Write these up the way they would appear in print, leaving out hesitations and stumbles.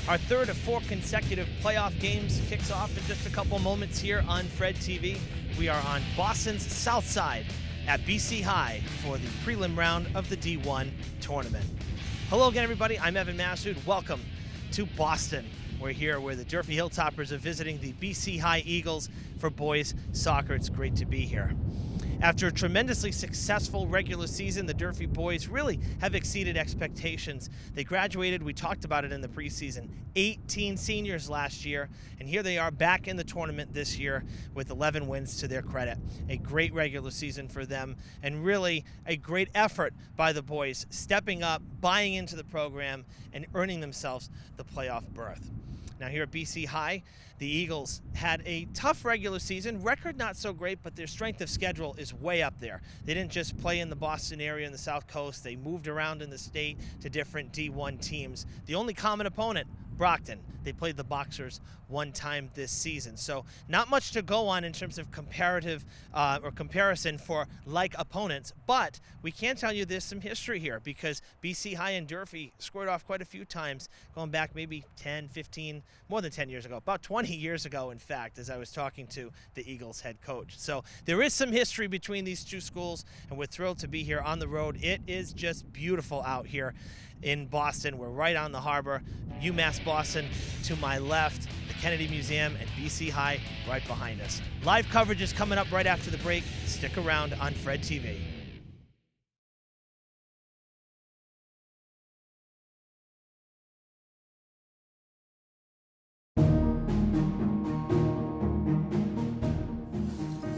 Our third of 4 consecutive playoff games kicks off in just a couple moments here on Fred TV. We are on Boston's south side at BC High for the prelim round of the D1 tournament. Hello again, everybody. I'm Evan Massoud. Welcome to Boston. We're here where the Durfee Hilltoppers are visiting the BC High Eagles for boys soccer. It's great to be here. After a tremendously successful regular season, the Durfee boys really have exceeded expectations. They graduated, we talked about it in the preseason, 18 seniors last year, and here they are back in the tournament this year with 11 wins to their credit. A great regular season for them, and really a great effort by the boys, stepping up, buying into the program, and earning themselves the playoff berth. Now here at BC High, the Eagles had a tough regular season, record not so great, but their strength of schedule is way up there. They didn't just play in the Boston area and the South Coast, they moved around in the state to different D1 teams. The only common opponent, Brockton. They played the Boxers one time this season. So not much to go on in terms of comparative or comparison for like opponents, but we can tell you there's some history here because BC High and Durfee scored off quite a few times, going back maybe 10, 15, more than 10 years ago, about 20 years ago, in fact, as I was talking to the Eagles head coach. So there is some history between these two schools, and we're thrilled to be here on the road. It is just beautiful out here in Boston. We're right on the harbor. UMass Boston to my left, the Kennedy Museum, and BC High right behind us. Live coverage is coming up right after the break. Stick around on Fred TV.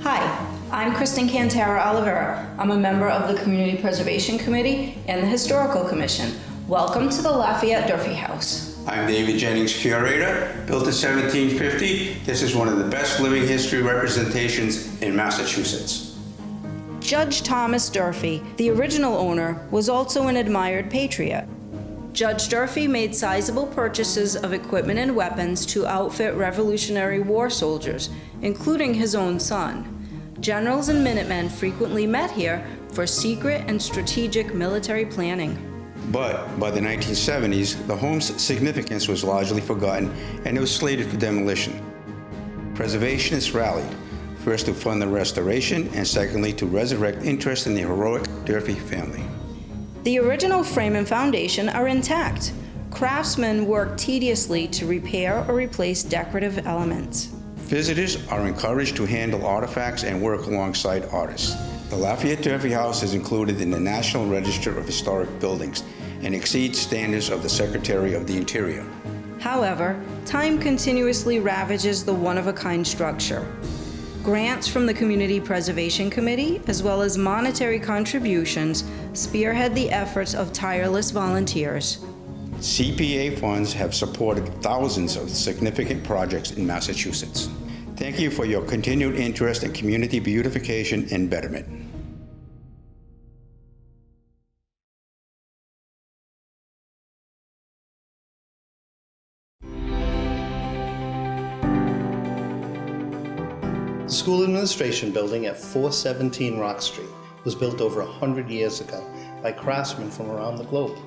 Hi, I'm Kristen Cantara Oliveira. I'm a member of the Community Preservation Committee and the Historical Commission. Welcome to the Lafayette Durfee House. I'm David Jennings, curator. Built in 1750, this is one of the best living history representations in Massachusetts. Judge Thomas Durfee, the original owner, was also an admired patriot. Judge Durfee made sizable purchases of equipment and weapons to outfit Revolutionary War soldiers, including his own son. Generals and Minutemen frequently met here for secret and strategic military planning. But by the 1970s, the home's significance was largely forgotten and it was slated for demolition. Preservationists rallied, first to fund the restoration and secondly to resurrect interest in the heroic Durfee family. The original frame and foundation are intact. Craftsmen worked tediously to repair or replace decorative elements. Visitors are encouraged to handle artifacts and work alongside artists. The Lafayette Durfee House is included in the National Register of Historic Buildings and exceeds standards of the Secretary of the Interior. However, time continuously ravages the one-of-a-kind structure. Grants from the Community Preservation Committee, as well as monetary contributions, spearhead the efforts of tireless volunteers. CPA funds have supported thousands of significant projects in Massachusetts. Thank you for your continued interest in community beautification and betterment. The School Administration Building at 417 Rock Street was built over 100 years ago by craftsmen from around the globe.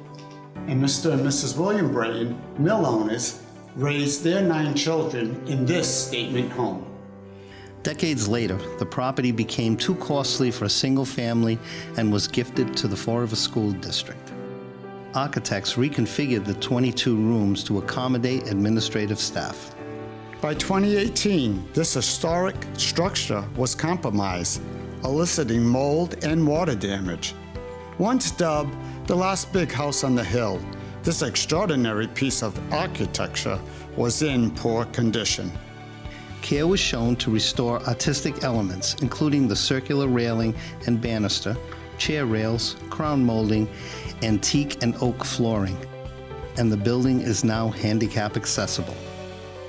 And Mr. and Mrs. William Brayton, mill owners, raised their 9 children in this statement home. Decades later, the property became too costly for a single family and was gifted to the Fall River School District. Architects reconfigured the 22 rooms to accommodate administrative staff. By 2018, this historic structure was compromised, eliciting mold and water damage. Once dubbed the last big house on the hill, this extraordinary piece of architecture was in poor condition. Care was shown to restore artistic elements, including the circular railing and banister, chair rails, crown molding, antique and oak flooring. And the building is now handicap accessible.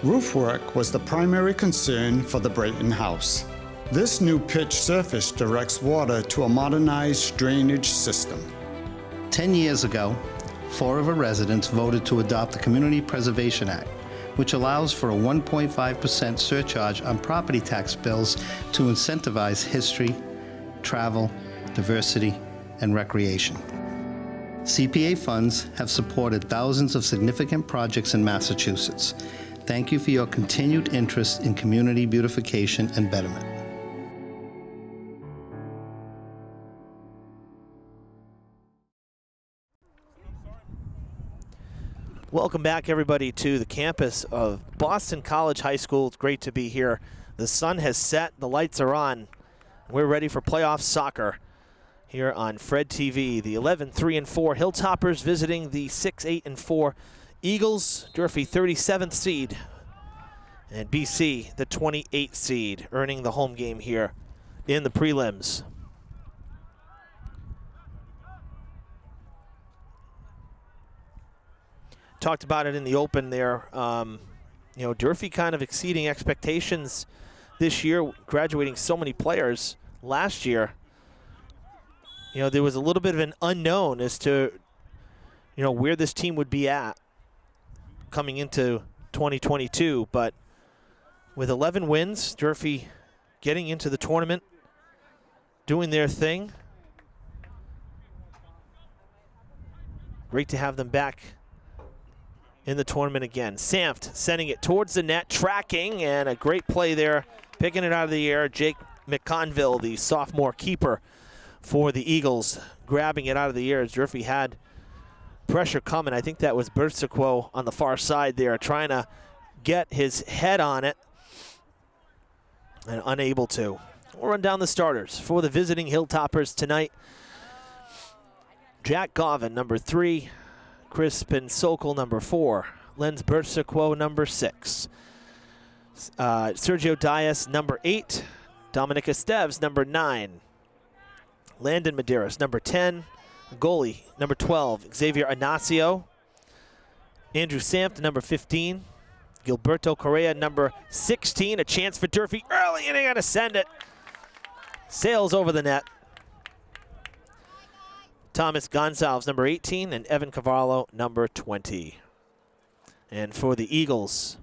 Roof work was the primary concern for the Brayton House. This new pitch surface directs water to a modernized drainage system. 10 years ago, Fall River residents voted to adopt the Community Preservation Act, which allows for a 1.5% surcharge on property tax bills to incentivize history, travel, diversity, and recreation. CPA funds have supported thousands of significant projects in Massachusetts. Thank you for your continued interest in community beautification and betterment. Welcome back, everybody, to the campus of Boston College High School. It's great to be here. The sun has set, the lights are on. We're ready for playoff soccer here on Fred TV. The 11-3-4 Hilltoppers visiting the 6-8-4 Eagles. Durfee 37th seed, and BC the 28th seed, earning the home game here in the prelims. Talked about it in the open there. You know, Durfee kind of exceeding expectations this year, graduating so many players. Last year, you know, there was a little bit of an unknown as to, you know, where this team would be at coming into 2022. But with 11 wins, Durfee getting into the tournament, doing their thing. Great to have them back in the tournament again. Samft sending it towards the net, tracking, and a great play there, picking it out of the air. Jake McConville, the sophomore keeper for the Eagles, grabbing it out of the air as Durfee had pressure coming. I think that was Bersequo on the far side there, trying to get his head on it and unable to. We'll run down the starters for the visiting Hilltoppers tonight. Jack Govan, number 3. Crispin Sokol, number 4. Lenz Bersequo, number 6. Sergio Dias, number 8. Dominic Esteves, number 9. Landon Medeiros, number 10. Goalie, number 12. Xavier Ignacio. Andrew Samft, number 15. Gilberto Correa, number 16. A chance for Durfee early, and they got to send it. Sails over the net. Thomas Gonsalves, number 18, and Evan Cavallo, number 20. And for the Eagles,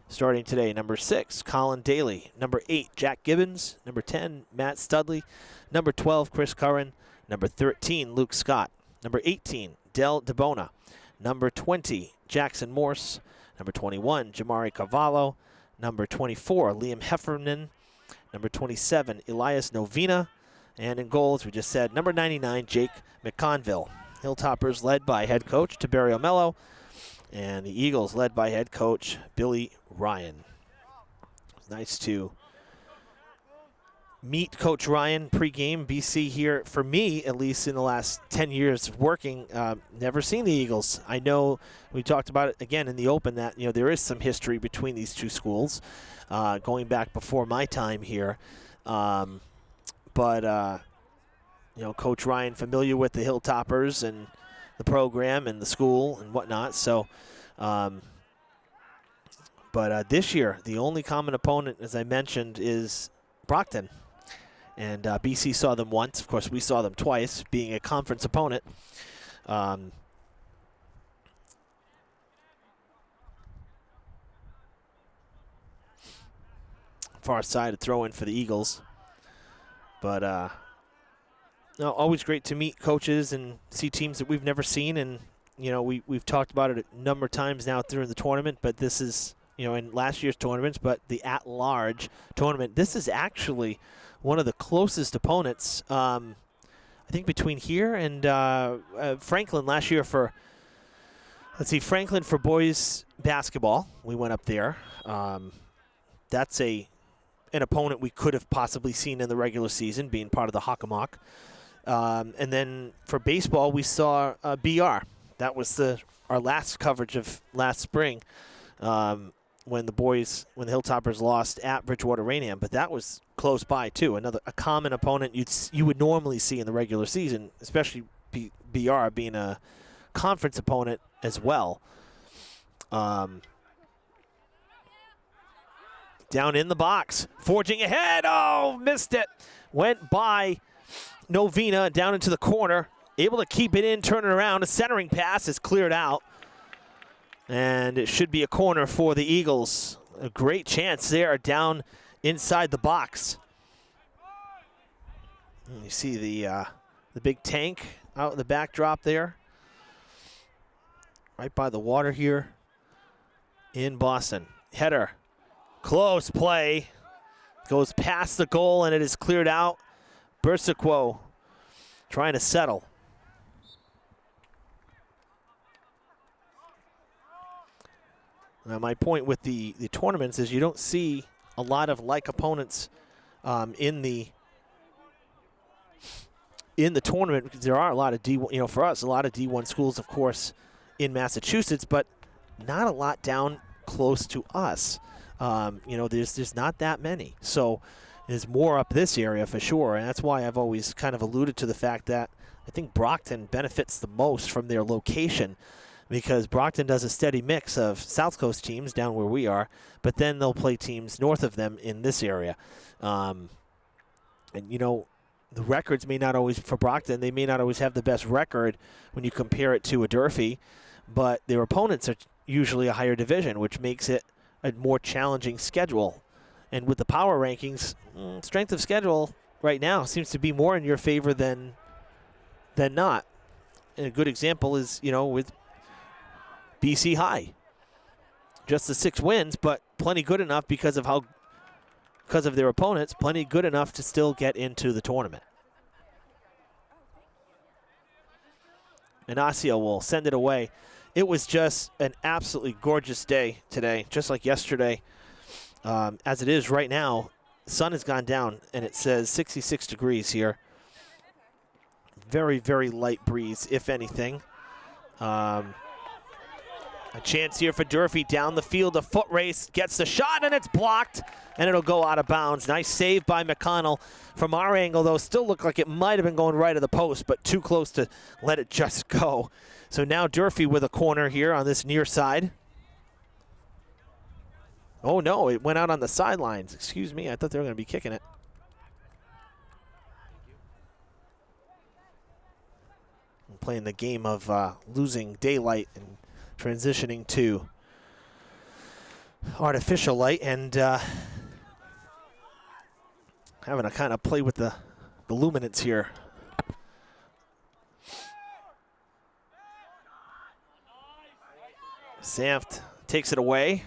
starting today, number 6, Colin Daly. Number 8, Jack Gibbons. Number 10, Matt Studley. Number 12, Chris Curran. Number 13, Luke Scott. Number 18, Del DeBona. Number 20, Jackson Morse. Number 21, Jamari Cavallo. Number 24, Liam Heffernan. Number 27, Elias Novina. And in goals, we just said, number 99, Jake McConville. Hilltoppers led by head coach Tiberio Mello, and the Eagles led by head coach Billy Ryan. It's nice to meet Coach Ryan pregame. BC here, for me, at least in the last 10 years of working, never seen the Eagles. I know we talked about it again in the open that, you know, there is some history between these two schools going back before my time here. But you know, Coach Ryan familiar with the Hilltoppers and the program and the school and whatnot. So, but this year, the only common opponent, as I mentioned, is Brockton. And BC saw them once. Of course, we saw them twice, being a conference opponent. Far side to throw in for the Eagles. But no, always great to meet coaches and see teams that we've never seen. And, you know, we've talked about it a number of times now during the tournament, but this is, you know, in last year's tournaments, but the at-large tournament, this is actually one of the closest opponents, I think, between here and Franklin last year for, let's see, Franklin for boys basketball. We went up there. That's an opponent we could have possibly seen in the regular season, being part of the Hockomock. And then for baseball, we saw BR. That was our last coverage of last spring when the Hilltoppers lost at Bridgewater Rainham. But that was close by, too. A common opponent you would normally see in the regular season, especially BR being a conference opponent as well. Down in the box, forging ahead. Oh, missed it. Went by Novina down into the corner. Able to keep it in, turn it around. A centering pass is cleared out. And it should be a corner for the Eagles. A great chance there down inside the box. And you see the big tank out in the backdrop there. right by the water here in Boston. Header, close play, goes past the goal and it is cleared out. Bursaquo trying to settle. Now my point with the tournaments is you don't see a lot of like opponents in the tournament, because there are a lot of D1, for us, a lot of D1 schools, of course, in Massachusetts, but not a lot down close to us. There's not that many. So there's more up this area for sure, and that's why I've always kind of alluded to the fact that I think Brockton benefits the most from their location, because Brockton does a steady mix of South Coast teams down where we are, but then they'll play teams north of them in this area. The records may not always, for Brockton, they may not always have the best record when you compare it to a Durfee, but their opponents are usually a higher division, which makes it a more challenging schedule. And with the power rankings, strength of schedule right now seems to be more in your favor than not. And a good example is, with BC High. Just the 6 wins, but plenty good enough because of their opponents, plenty good enough to still get into the tournament. Inacio will send it away. It was just an absolutely gorgeous day today, just like yesterday. As it is right now, the sun has gone down, and it says 66 degrees here. Very, very light breeze, if anything. A chance here for Durfee down the field. A foot race, gets the shot, and it's blocked, and it'll go out of bounds. Nice save by McConnell. From our angle, though, still looked like it might have been going right of the post, but too close to let it just go. So now Durfee with a corner here on this near side. Oh, no, it went out on the sidelines. Excuse me, I thought they were going to be kicking it. I'm playing the game of losing daylight and transitioning to artificial light, and having to kind of play with the luminance here. Samft takes it away.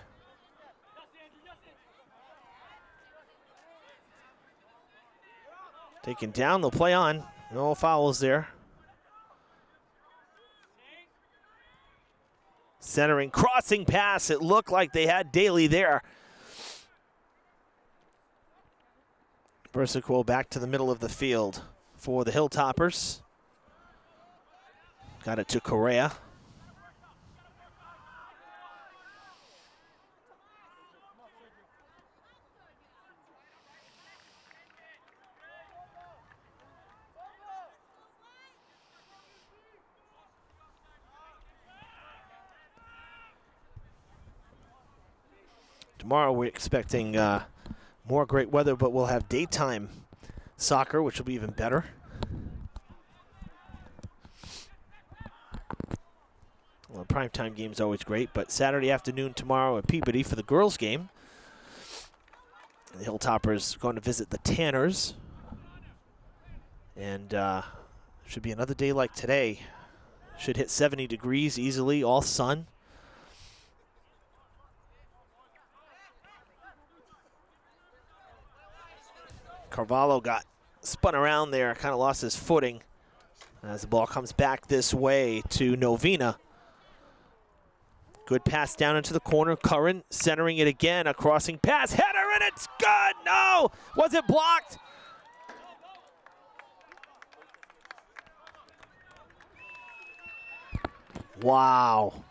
Taken down, they'll play on. No fouls there. Centering, crossing pass. It looked like they had Daly there. Bursaquo back to the middle of the field for the Hilltoppers. Got it to Correa. Tomorrow we're expecting more great weather, but we'll have daytime soccer, which will be even better. Well, primetime game is always great, but Saturday afternoon tomorrow at Peabody for the girls' game. The Hilltoppers going to visit the Tanners. And should be another day like today. Should hit 70 degrees easily, all sun. Carvalho got spun around there, kind of lost his footing as the ball comes back this way to Novina. Good pass down into the corner. Curran centering it again. A crossing pass. Header, and it's good. No! Was it blocked? Wow.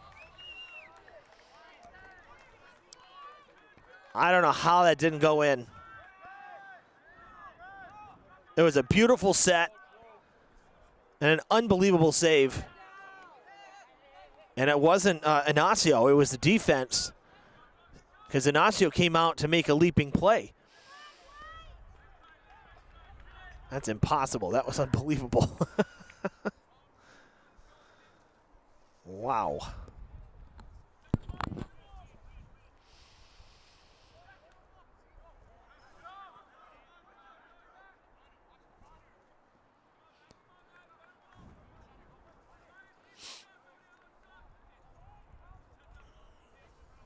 I don't know how that didn't go in. It was a beautiful set and an unbelievable save. And it wasn't Inacio, it was the defense, because Inacio came out to make a leaping play. That's impossible. That was unbelievable. Wow.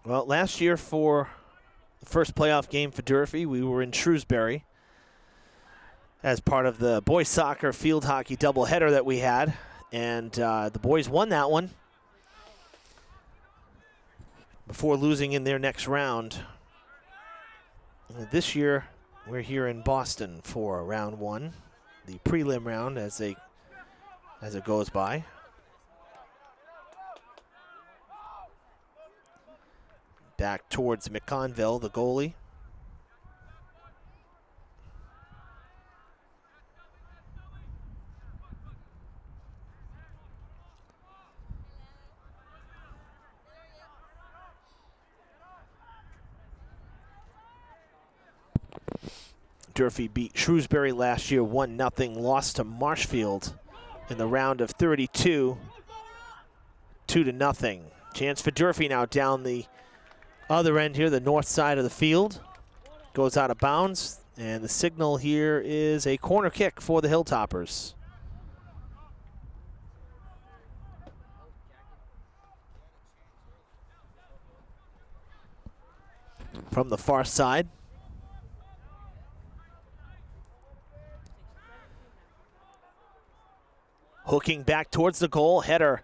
Well, last year for the first playoff game for Durfee, we were in Shrewsbury as part of the boys soccer field hockey doubleheader that we had, and the boys won that one before losing in their next round. And this year, we're here in Boston for round one, the prelim round as it goes by. Back towards McConville, the goalie. Durfee beat Shrewsbury last year 1-0, lost to Marshfield in the round of 32, 2-0. Chance for Durfee now down the other end here, the north side of the field. Goes out of bounds, and the signal here is a corner kick for the Hilltoppers. From the far side. Hooking back towards the goal, header.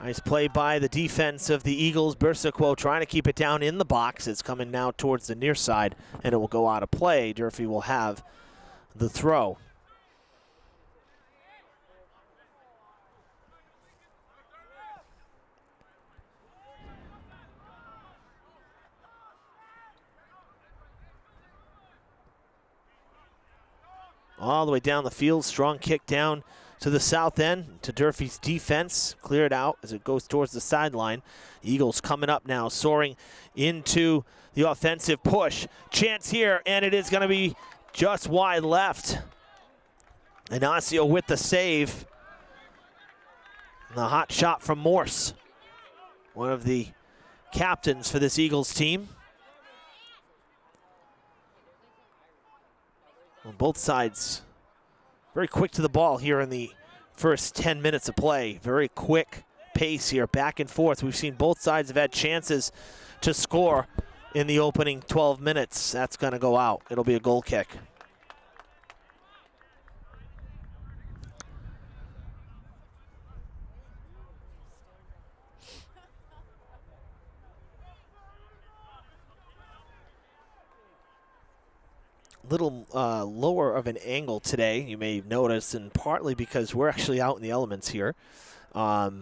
Nice play by the defense of the Eagles. Bersaquo trying to keep it down in the box. It's coming now towards the near side, and it will go out of play. Durfee will have the throw. All the way down the field, strong kick down to the south end, to Durfee's defense. Cleared out as it goes towards the sideline. Eagles coming up now, soaring into the offensive push. Chance here, and it is going to be just wide left. Inacio with the save. The hot shot from Morse, one of the captains for this Eagles team. Well, both sides very quick to the ball here in the first 10 minutes of play. Very quick pace here, back and forth. We've seen both sides have had chances to score in the opening 12 minutes. That's going to go out. It'll be a goal kick. Little lower of an angle today, you may notice, and partly because we're actually out in the elements here. They're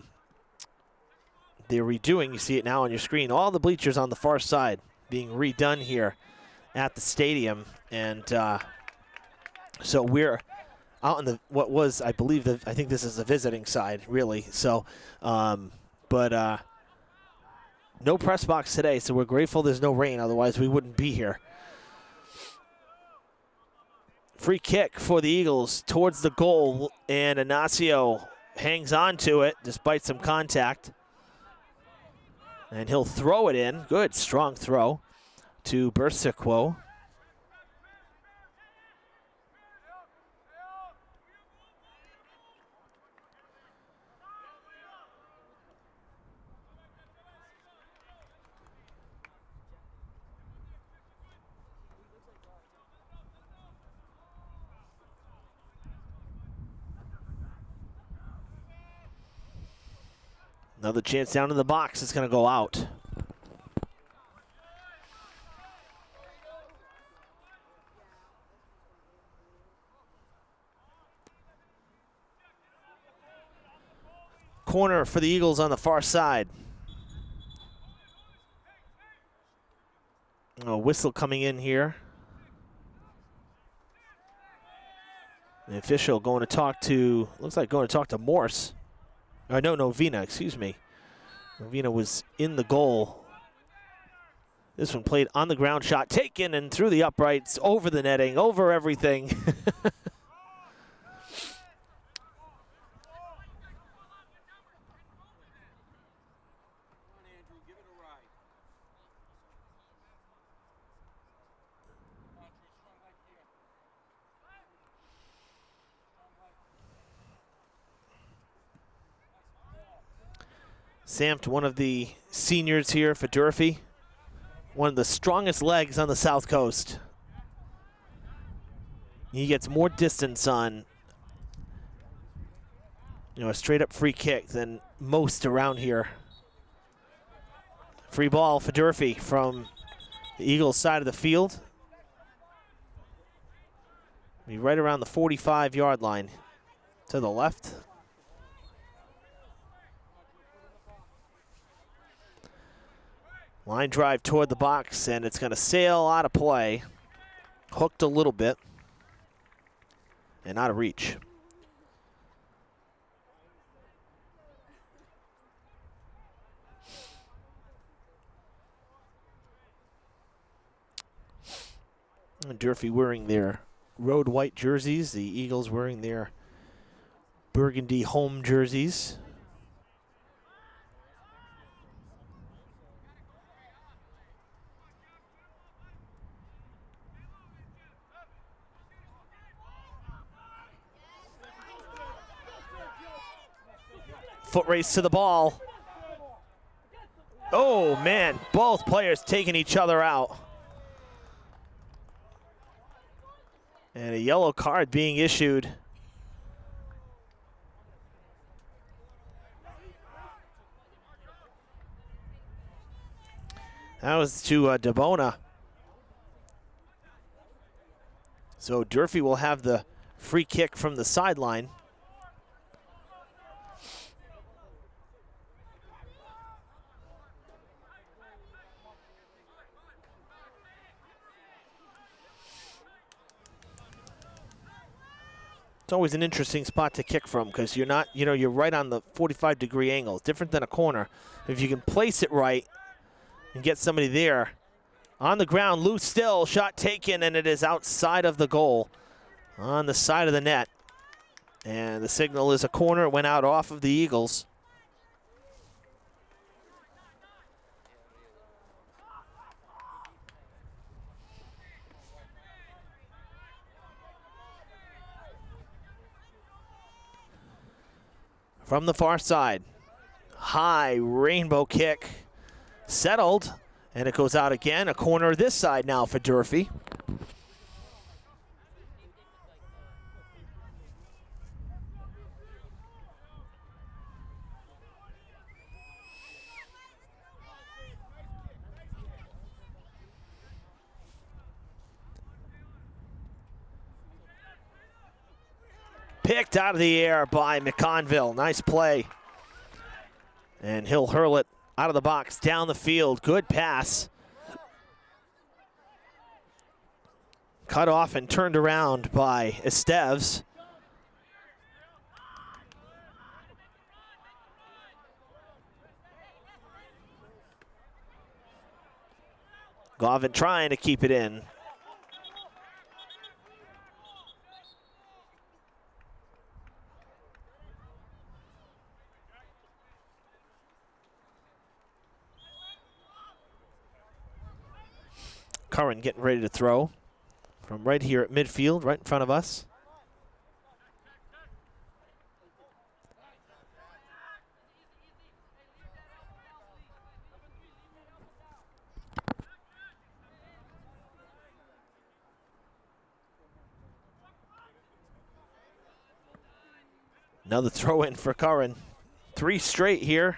redoing, you see it now on your screen, all the bleachers on the far side being redone here at the stadium. And so we're out in the, what was, I believe, I think this is the visiting side, really. So, no press box today, so we're grateful there's no rain, otherwise we wouldn't be here. Free kick for the Eagles towards the goal, and Inacio hangs on to it despite some contact. And he'll throw it in. Good, strong throw to Bersaquo. Another chance down in the box. It's going to go out. Corner for the Eagles on the far side. A whistle coming in here. The official going to talk to, looks like going to talk to Morse. No, Novina, excuse me. Novina was in the goal. This one played on the ground, shot taken and through the uprights, over the netting, over everything. Samt, one of the seniors here for Durfee, one of the strongest legs on the South Coast. He gets more distance on, a straight up free kick than most around here. Free ball for Durfee from the Eagles side of the field. Be right around the 45-yard line to the left. Line drive toward the box, and it's going to sail out of play. Hooked a little bit, and out of reach. And Durfee wearing their road white jerseys. The Eagles wearing their burgundy home jerseys. Foot race to the ball. Oh, man, both players taking each other out. And a yellow card being issued. That was to DeBona. So Durfee will have the free kick from the sideline. It's always an interesting spot to kick from because you're not, you're right on the 45-degree angle. It's different than a corner. If you can place it right and get somebody there. On the ground, loose still, shot taken, and it is outside of the goal on the side of the net. And the signal is a corner. It went out off of the Eagles. From the far side, high rainbow kick, settled, and it goes out again. A corner this side now for Durfee. Picked out of the air by McConville. Nice play. And he'll hurl it out of the box, down the field. Good pass. Cut off and turned around by Esteves. Govin trying to keep it in. Curran getting ready to throw from right here at midfield, right in front of us. Another throw in for Curran. 3 straight here.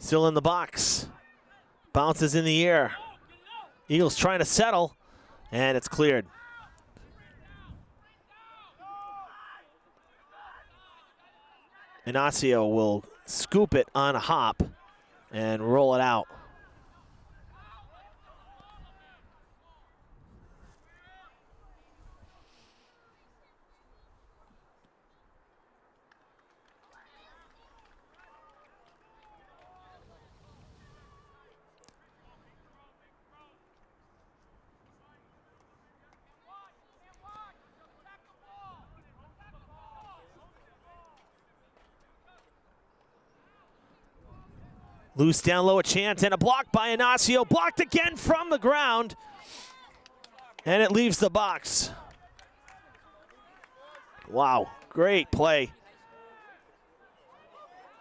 Still in the box. Bounces in the air. Eagles trying to settle, and it's cleared. Inacio will scoop it on a hop and roll it out. Loose down low, a chance, and a block by Inacio. Blocked again from the ground. And it leaves the box. Wow, great play.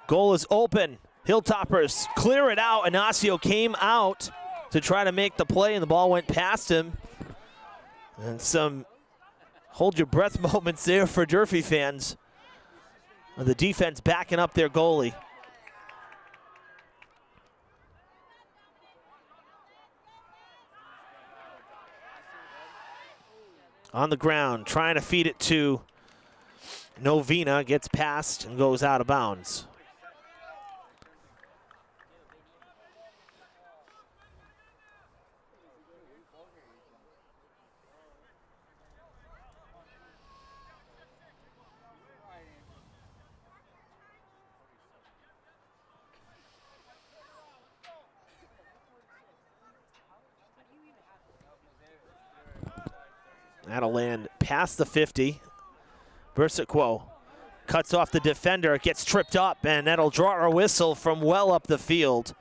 Goal is open. Hilltoppers clear it out. Inacio came out to try to make the play, and the ball went past him. And some hold your breath moments there for Durfee fans. The defense backing up their goalie. On the ground, trying to feed it to Novina, gets past and goes out of bounds. That'll land past the 50. Bursiquo cuts off the defender. It gets tripped up, and that'll draw a whistle from well up the field.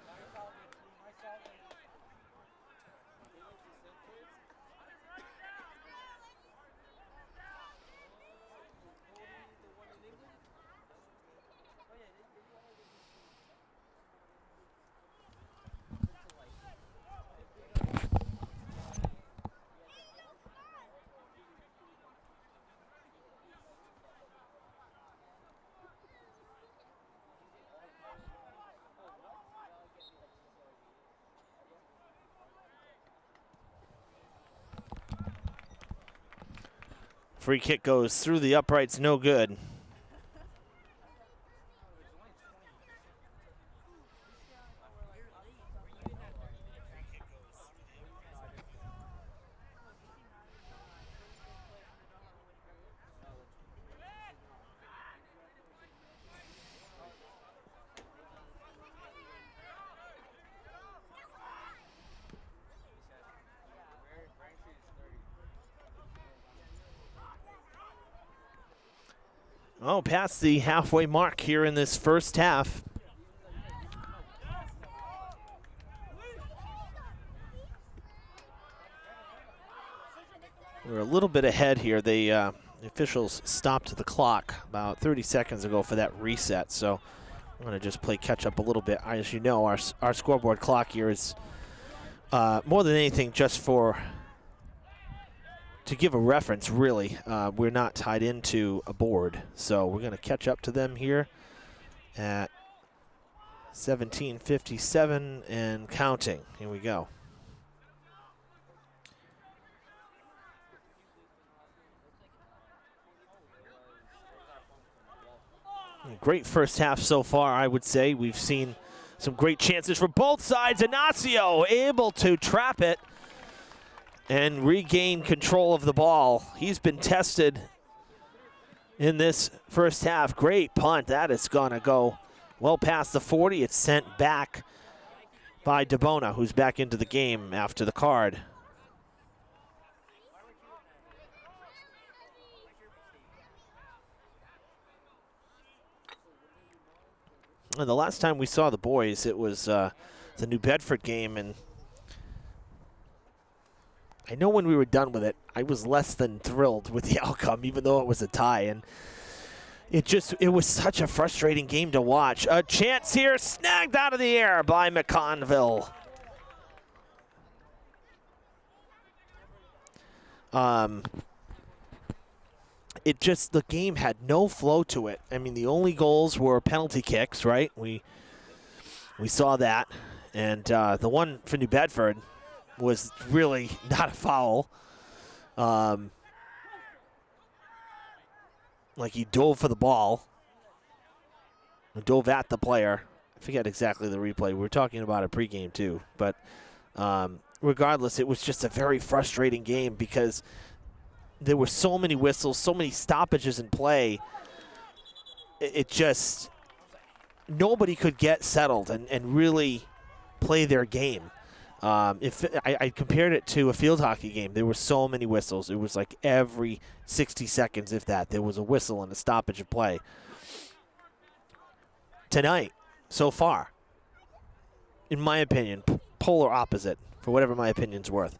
Free kick goes through the uprights, no good. Oh, past the halfway mark here in this first half. We're a little bit ahead here. The officials stopped the clock about 30 seconds ago for that reset, so I'm going to just play catch up a little bit. As you know, our scoreboard clock here is more than anything just to give a reference, really. We're not tied into a board, so we're going to catch up to them here at 17:57 and counting. Here we go. Great first half so far, I would say. We've seen some great chances for both sides. Inacio able to trap it and regain control of the ball. He's been tested in this first half. Great punt. That is going to go well past the 40. It's sent back by DeBona, who's back into the game after the card. And the last time we saw the boys, it was the New Bedford game, and I know when we were done with it, I was less than thrilled with the outcome, even though it was a tie. And it was such a frustrating game to watch. A chance here, snagged out of the air by McConville. The game had no flow to it. I mean, the only goals were penalty kicks, right? We saw that. And the one for New Bedford was really not a foul. Like he dove for the ball. Dove at the player. I forget exactly the replay. We were talking about it pregame too. But regardless, it was just a very frustrating game because there were so many whistles, so many stoppages in play. It just, nobody could get settled and really play their game. If I compared it to a field hockey game, there were so many whistles. It was like every 60 seconds, if that, there was a whistle and a stoppage of play. Tonight, so far, in my opinion, polar opposite for whatever my opinion's worth.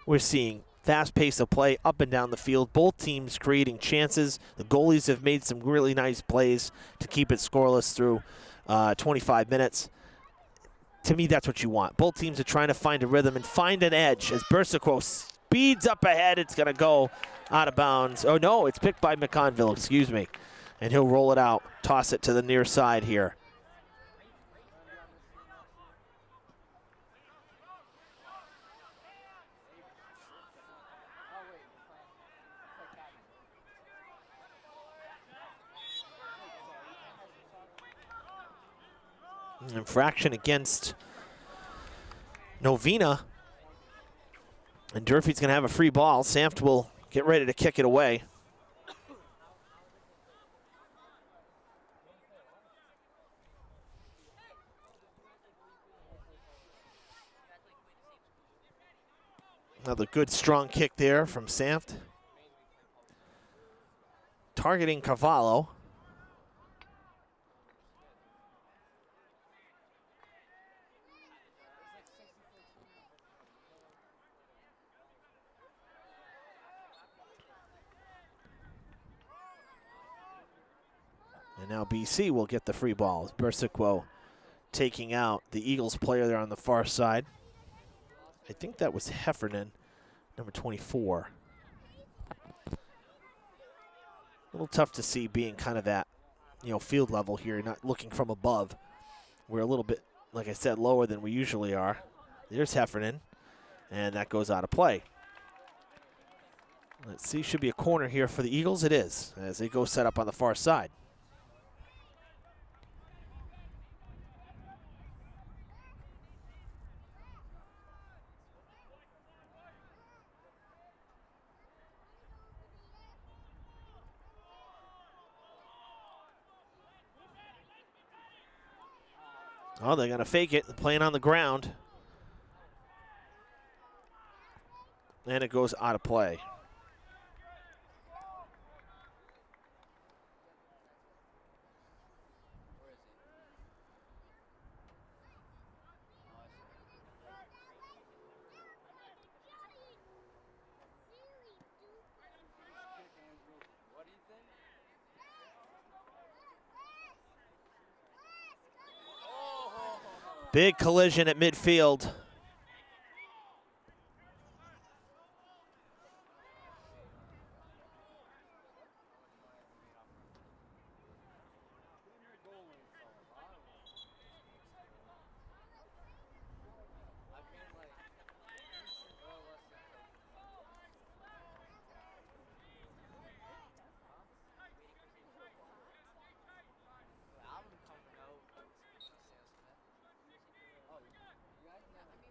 We're seeing fast pace of play up and down the field. Both teams creating chances. The goalies have made some really nice plays to keep it scoreless through 25 minutes. To me, that's what you want. Both teams are trying to find a rhythm and find an edge. As Bersico speeds up ahead, it's going to go out of bounds. Oh, no, it's picked by McConville, excuse me. And he'll roll it out, toss it to the near side here. Infraction against Novena. And Durfee's going to have a free ball. Samft will get ready to kick it away. Another good strong kick there from Samft. Targeting Cavallo. And now BC will get the free ball. Bersico taking out the Eagles player there on the far side. I think that was Heffernan, number 24. A little tough to see being kind of at, field level here, not looking from above. We're a little bit, like I said, lower than we usually are. There's Heffernan, and that goes out of play. Let's see, should be a corner here for the Eagles. It is, as they go set up on the far side. Oh, they're going to fake it, playing on the ground. And it goes out of play. Big collision at midfield.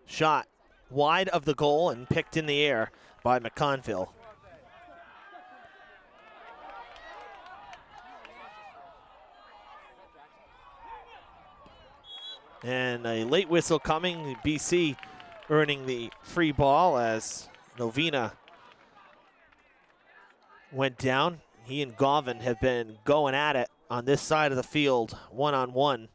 Shot wide of the goal and picked in the air by McConville. And a late whistle coming. BC earning the free ball as Novena went down. He and Govan have been going at it on this side of the field, one-on-one.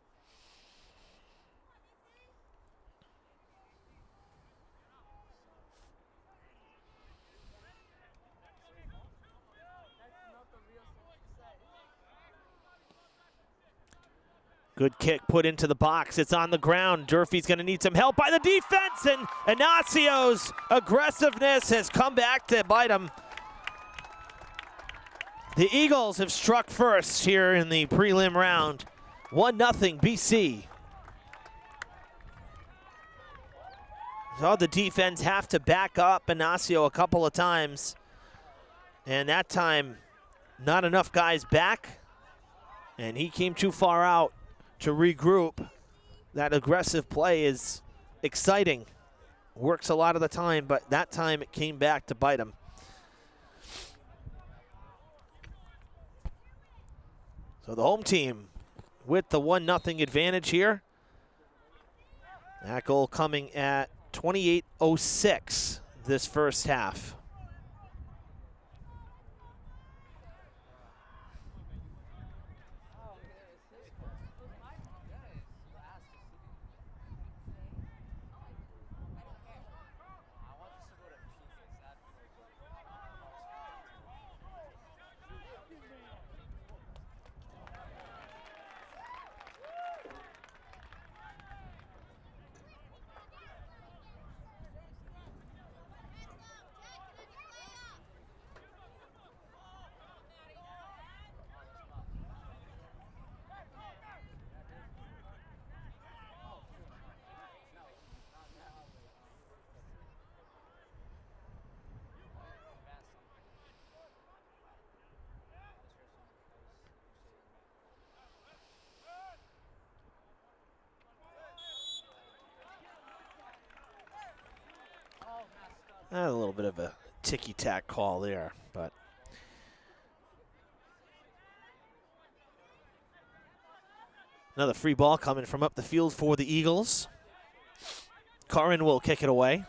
Good kick put into the box. It's on the ground. Durfee's going to need some help by the defense, and Inaccio's aggressiveness has come back to bite him. The Eagles have struck first here in the prelim round. 1-0 BC. So the defense have to back up Inaccio a couple of times. And that time, not enough guys back. And he came too far out to regroup. That aggressive play is exciting. Works a lot of the time, but that time it came back to bite him. So the home team with the 1-0 advantage here. That goal coming at 28:06 this first half. A little bit of a ticky-tack call there, but another free ball coming from up the field for the Eagles. Curran will kick it away.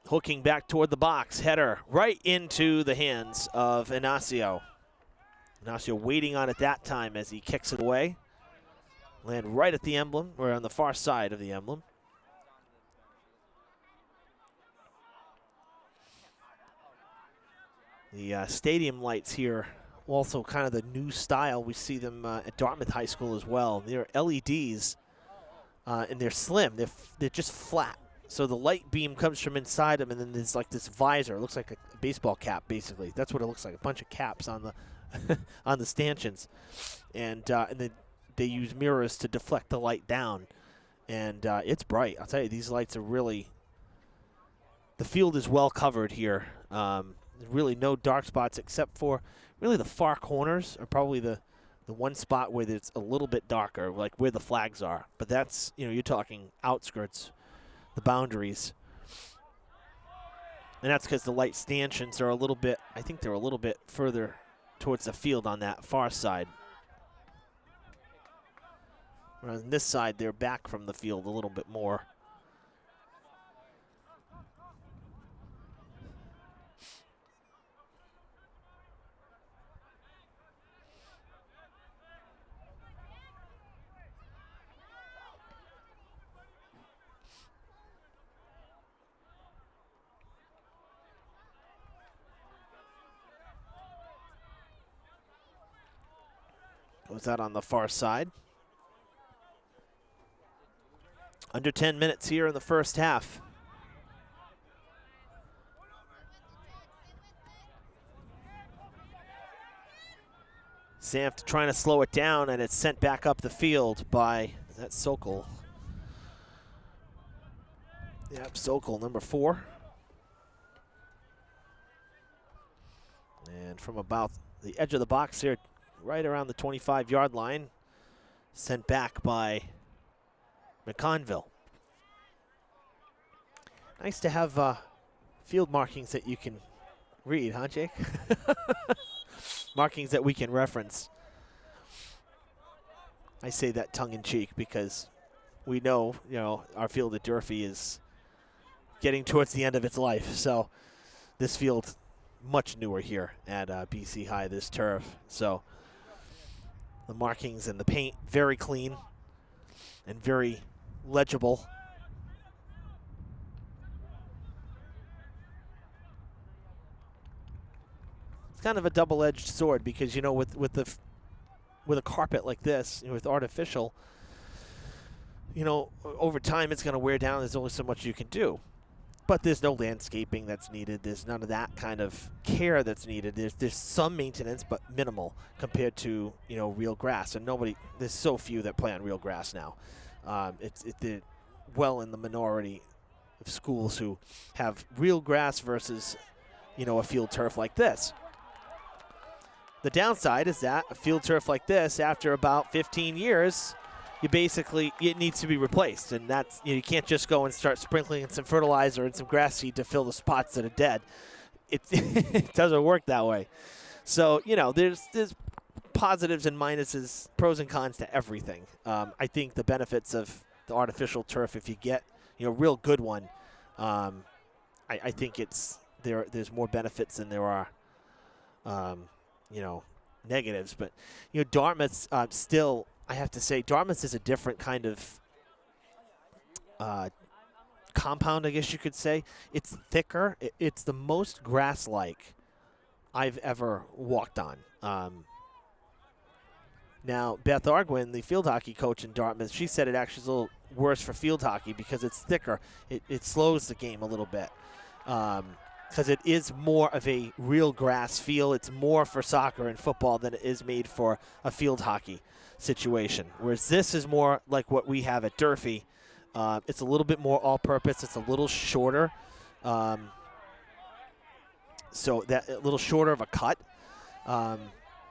Hooking back toward the box. Header right into the hands of Inacio. Inacio waiting on it that time as he kicks it away. Land right at the emblem, or on the far side of the emblem. The stadium lights here, also kind of the new style. We see them at Dartmouth High School as well. They're LEDs, and they're slim. They're just flat. So the light beam comes from inside them, and then there's like this visor. It looks like a baseball cap, basically. That's what it looks like, a bunch of caps on the on the stanchions. And then they use mirrors to deflect the light down. And it's bright. I'll tell you, these lights are really, the field is well covered here. Really no dark spots except for really the far corners are probably the one spot where it's a little bit darker, like where the flags are. But that's, you're talking outskirts, the boundaries. And that's because the light stanchions are a little bit, I think they're a little bit further towards the field on that far side. Whereas on this side, they're back from the field a little bit more. Goes that on the far side. Under 10 minutes here in the first half. Sanft trying to slow it down, and it's sent back up the field by, is that Sokol? Yep, Sokol, number 4. And from about the edge of the box here, right around the 25-yard line, sent back by McConville. Nice to have field markings that you can read, huh, Jake? Markings that we can reference. I say that tongue-in-cheek because we know, our field at Durfee is getting towards the end of its life. So this field, much newer here at BC High, this turf. So the markings and the paint, very clean and very legible. It's kind of a double-edged sword because, with a carpet like this, with artificial, over time it's going to wear down. There's only so much you can do. But there's no landscaping that's needed. There's none of that kind of care that's needed. There's some maintenance, but minimal compared to real grass. And there's so few that play on real grass now. They're well in the minority of schools who have real grass versus a field turf like this. The downside is that a field turf like this, after about 15 years, it needs to be replaced, and that's you can't just go and start sprinkling in some fertilizer and some grass seed to fill the spots that are dead. It doesn't work that way. So there's positives and minuses, pros and cons to everything. I think the benefits of the artificial turf, if you get real good one, I think there's more benefits than there are negatives. But Dartmouth's still. I have to say, Dartmouth is a different kind of compound, I guess you could say. It's thicker. It's the most grass-like I've ever walked on. Now, Beth Arguin, the field hockey coach in Dartmouth, she said it actually is a little worse for field hockey because it's thicker. It slows the game a little bit because it is more of a real grass feel. It's more for soccer and football than it is made for a field hockey situation, whereas this is more like what we have at Durfee. It's a little bit more all-purpose. It's a little shorter, so that a little shorter of a cut,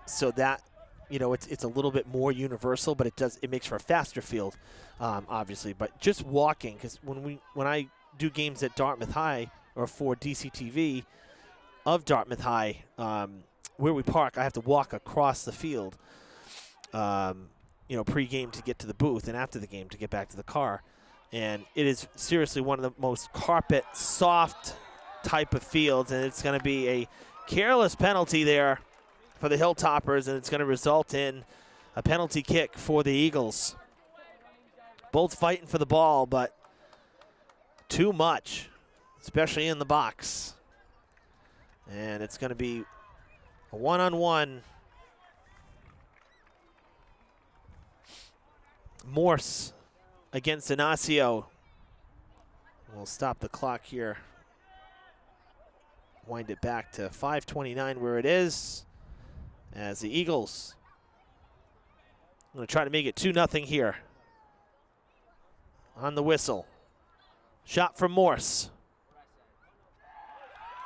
so that you know, it's a little bit more universal, but it makes for a faster field, obviously. But just walking, because when I do games at Dartmouth High or for DCTV of Dartmouth High, where we park, I have to walk across the field, you know, pre-game to get to the booth and after the game to get back to the car. And it is seriously one of the most carpet soft type of fields, and it's going to be a careless penalty there for the Hilltoppers, and it's going to result in a penalty kick for the Eagles. Both fighting for the ball, but too much, especially in the box. And it's going to be a one-on-one. Morse against Inacio. We'll stop the clock here. Wind it back to 5:29 where it is, as the Eagles are going to try to make it 2-0 here. On the whistle. Shot from Morse.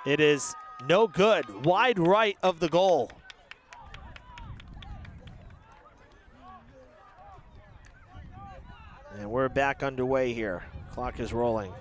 It is no good. Wide right of the goal. And we're back underway here. Clock is rolling.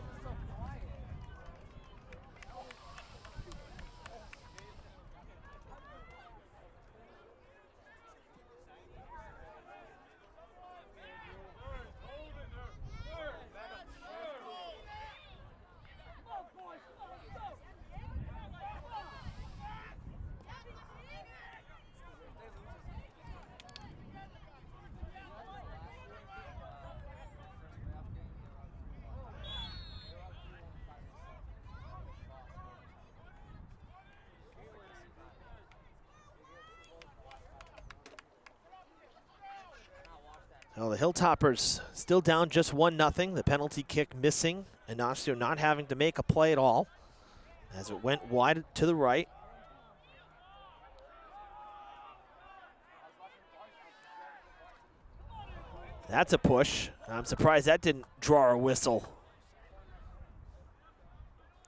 Well, the Hilltoppers still down just 1-0. The penalty kick missing. Inacio not having to make a play at all as it went wide to the right. That's a push. I'm surprised that didn't draw a whistle.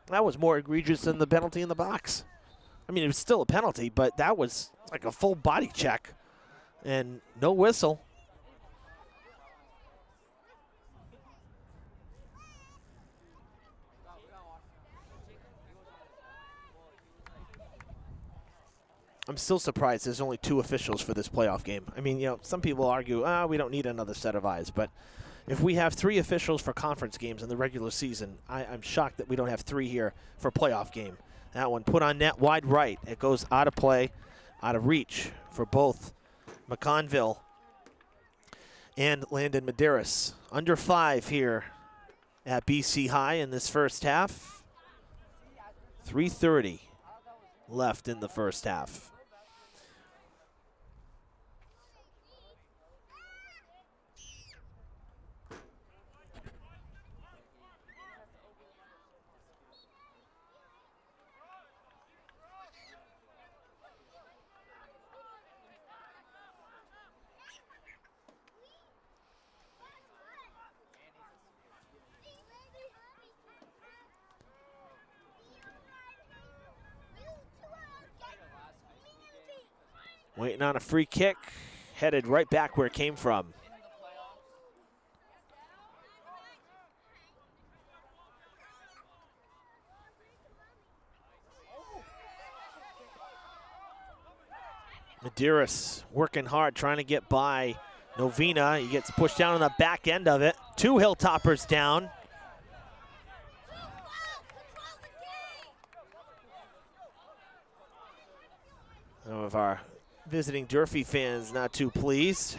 That was more egregious than the penalty in the box. I mean, it was still a penalty, but that was like a full body check and no whistle. I'm still surprised there's only 2 officials for this playoff game. I mean, you know, some people argue, we don't need another set of eyes. But if we have 3 officials for conference games in the regular season, I'm shocked that we don't have 3 here for a playoff game. That one put on net wide right. It goes out of play, out of reach for both McConville and Landon Medeiros. Under 5 here at BC High in this first half. 3:30 left in the first half. Waiting on a free kick, headed right back where it came from. Medeiros working hard, trying to get by Novina. He gets pushed down on the back end of it. 2 Hilltoppers down. Some of our visiting Durfee fans not too pleased.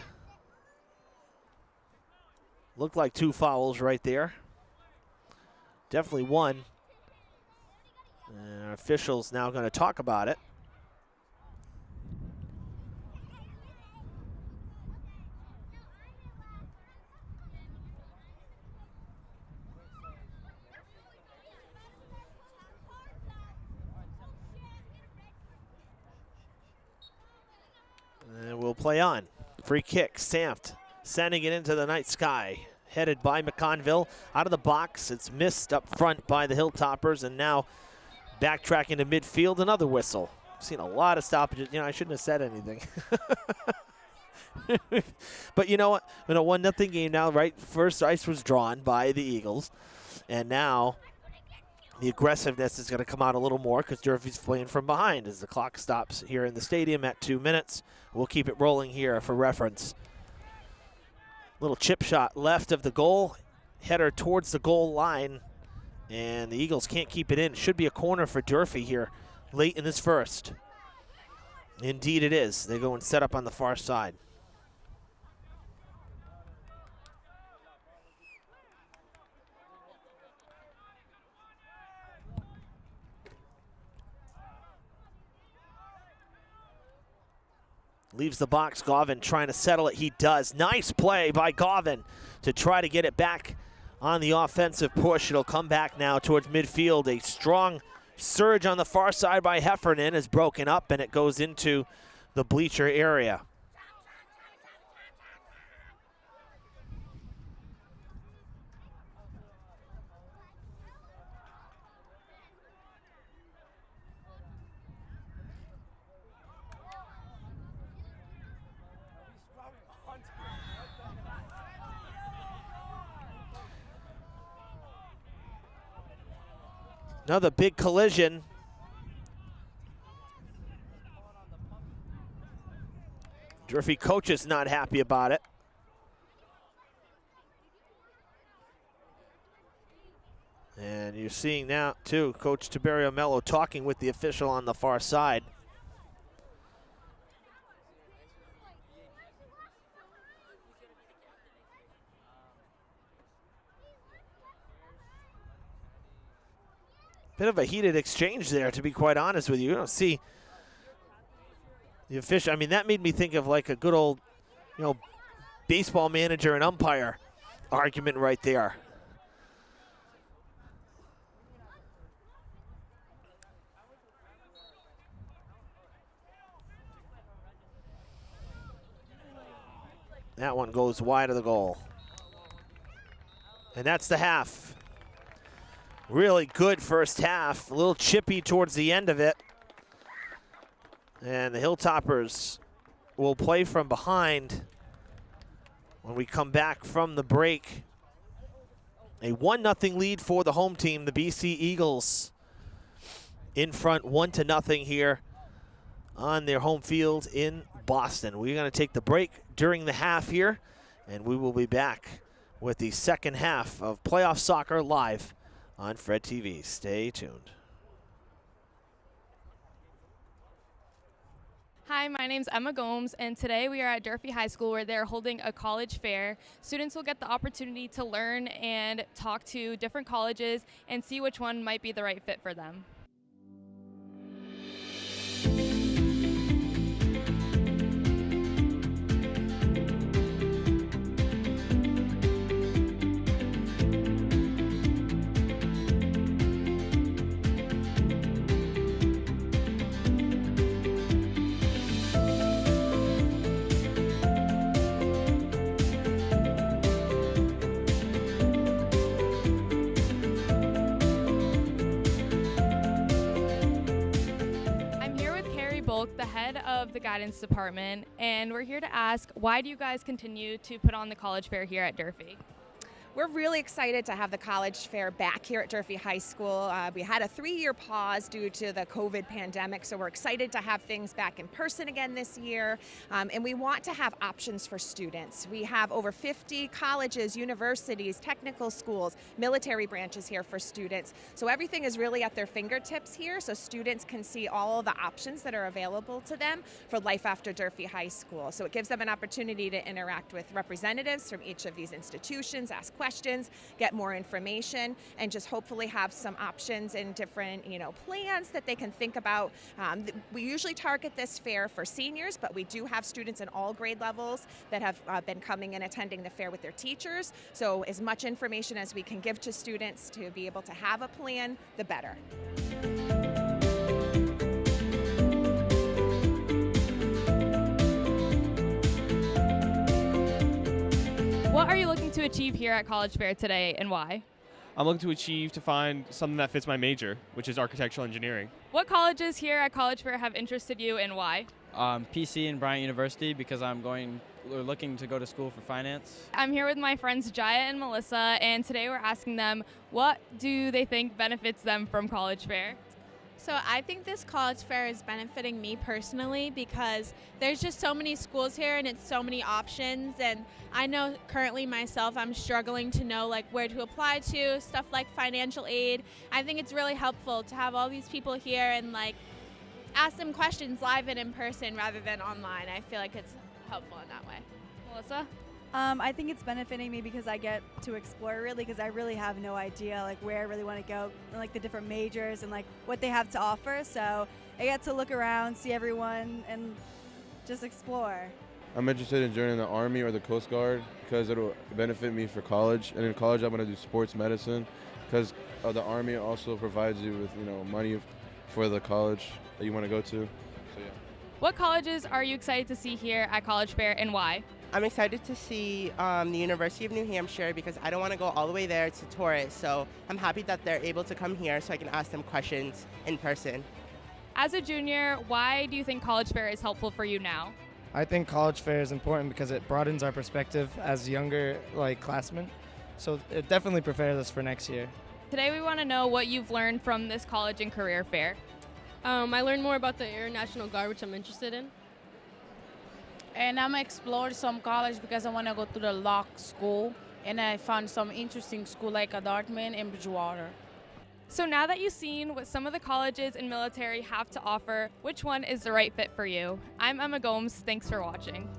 Looked like 2 fouls right there. Definitely one. And our officials now going to talk about it. And we'll play on. Free kick, Sampt sending it into the night sky. Headed by McConville. Out of the box, it's missed up front by the Hilltoppers, and now backtracking to midfield, another whistle. I've seen a lot of stoppages. You know, I shouldn't have said anything. But you know what? In a 1-0 game now, right? First ice was drawn by the Eagles. And now the aggressiveness is going to come out a little more because Durfee's playing from behind as the clock stops here in the stadium at 2 minutes. We'll keep it rolling here for reference. Little chip shot left of the goal. Header towards the goal line. And the Eagles can't keep it in. Should be a corner for Durfee here late in this first. Indeed it is. They go and set up on the far side. Leaves the box. Govin trying to settle it. He does. Nice play by Govin to try to get it back on the offensive push. It'll come back now towards midfield. A strong surge on the far side by Heffernan is broken up, and it goes into the bleacher area. Another big collision. Durfee coach is not happy about it. And you're seeing now, too, Coach Tiberio Mello talking with the official on the far side. Bit of a heated exchange there, to be quite honest with you. You don't see the official. I mean, that made me think of like a good old, baseball manager and umpire argument right there. That one goes wide of the goal. And that's the half. Really good first half. A little chippy towards the end of it. And the Hilltoppers will play from behind when we come back from the break. A 1-0 lead for the home team, the BC Eagles, in front 1-0 here on their home field in Boston. We're going to take the break during the half here, and we will be back with the second half of playoff soccer live on Fred TV. Stay tuned. Hi, my name's Emma Gomes, and today we are at Durfee High School where they're holding a college fair. Students will get the opportunity to learn and talk to different colleges and see which one might be the right fit for them. The head of the guidance department, and we're here to ask, why do you guys continue to put on the college fair here at Durfee? We're really excited to have the college fair back here at Durfee High School. We had a 3-year pause due to the COVID pandemic, so we're excited to have things back in person again this year. And we want to have options for students. We have over 50 colleges, universities, technical schools, military branches here for students. So everything is really at their fingertips here, so students can see all of the options that are available to them for life after Durfee High School. So it gives them an opportunity to interact with representatives from each of these institutions, ask questions, get more information, and just hopefully have some options and different, plans that they can think about. We usually target this fair for seniors, but we do have students in all grade levels that have been coming and attending the fair with their teachers. So as much information as we can give to students to be able to have a plan, the better. What are you looking to achieve here at College Fair today, and why? I'm looking to find something that fits my major, which is architectural engineering. What colleges here at College Fair have interested you, and why? PC and Bryant University, because I'm going are looking to go to school for finance. I'm here with my friends Jaya and Melissa, and today we're asking them what do they think benefits them from college fair. So I think this college fair is benefiting me personally because there's just so many schools here and it's so many options, and I know currently myself I'm struggling to know like where to apply to, stuff like financial aid. I think it's really helpful to have all these people here and like ask them questions live and in person rather than online. I feel like it's helpful in that way. Melissa? I think it's benefiting me because I get to explore really, because I really have no idea like where I really want to go and like the different majors and like what they have to offer. So I get to look around, see everyone, and just explore. I'm interested in joining the Army or the Coast Guard because it'll benefit me for college. And in college, I'm going to do sports medicine because the Army also provides you with money for the college that you want to go to. So yeah. What colleges are you excited to see here at College Fair and why? I'm excited to see the University of New Hampshire because I don't want to go all the way there to tourist. So I'm happy that they're able to come here so I can ask them questions in person. As a junior, why do you think College Fair is helpful for you now? I think college fair is important because it broadens our perspective as younger classmen. So it definitely prepares us for next year. Today we want to know what you've learned from this college and career fair. I learned more about the Air National Guard, which I'm interested in. And I'm exploring some college because I want to go to the law school, and I found some interesting school like a Dartmouth and Bridgewater. So now that you've seen what some of the colleges and military have to offer, which one is the right fit for you? I'm Emma Gomes. Thanks for watching.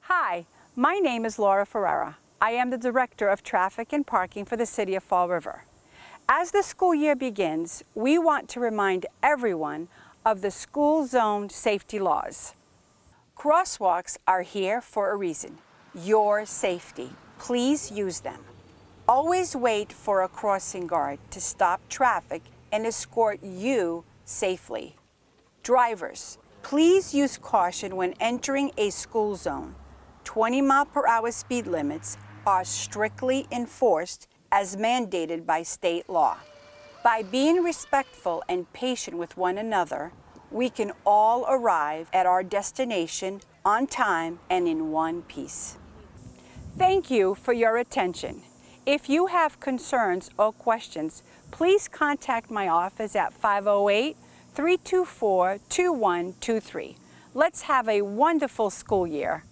Hi, my name is Laura Ferreira. I am the Director of Traffic and Parking for the City of Fall River. As the school year begins, we want to remind everyone of the school zone safety laws. Crosswalks are here for a reason, your safety. Please use them. Always wait for a crossing guard to stop traffic and escort you safely. Drivers, please use caution when entering a school zone. 20-mile-per-hour speed limits are strictly enforced as mandated by state law. By being respectful and patient with one another, we can all arrive at our destination on time and in one piece. Thank you for your attention. If you have concerns or questions, please contact my office at 508-324-2123. Let's have a wonderful school year.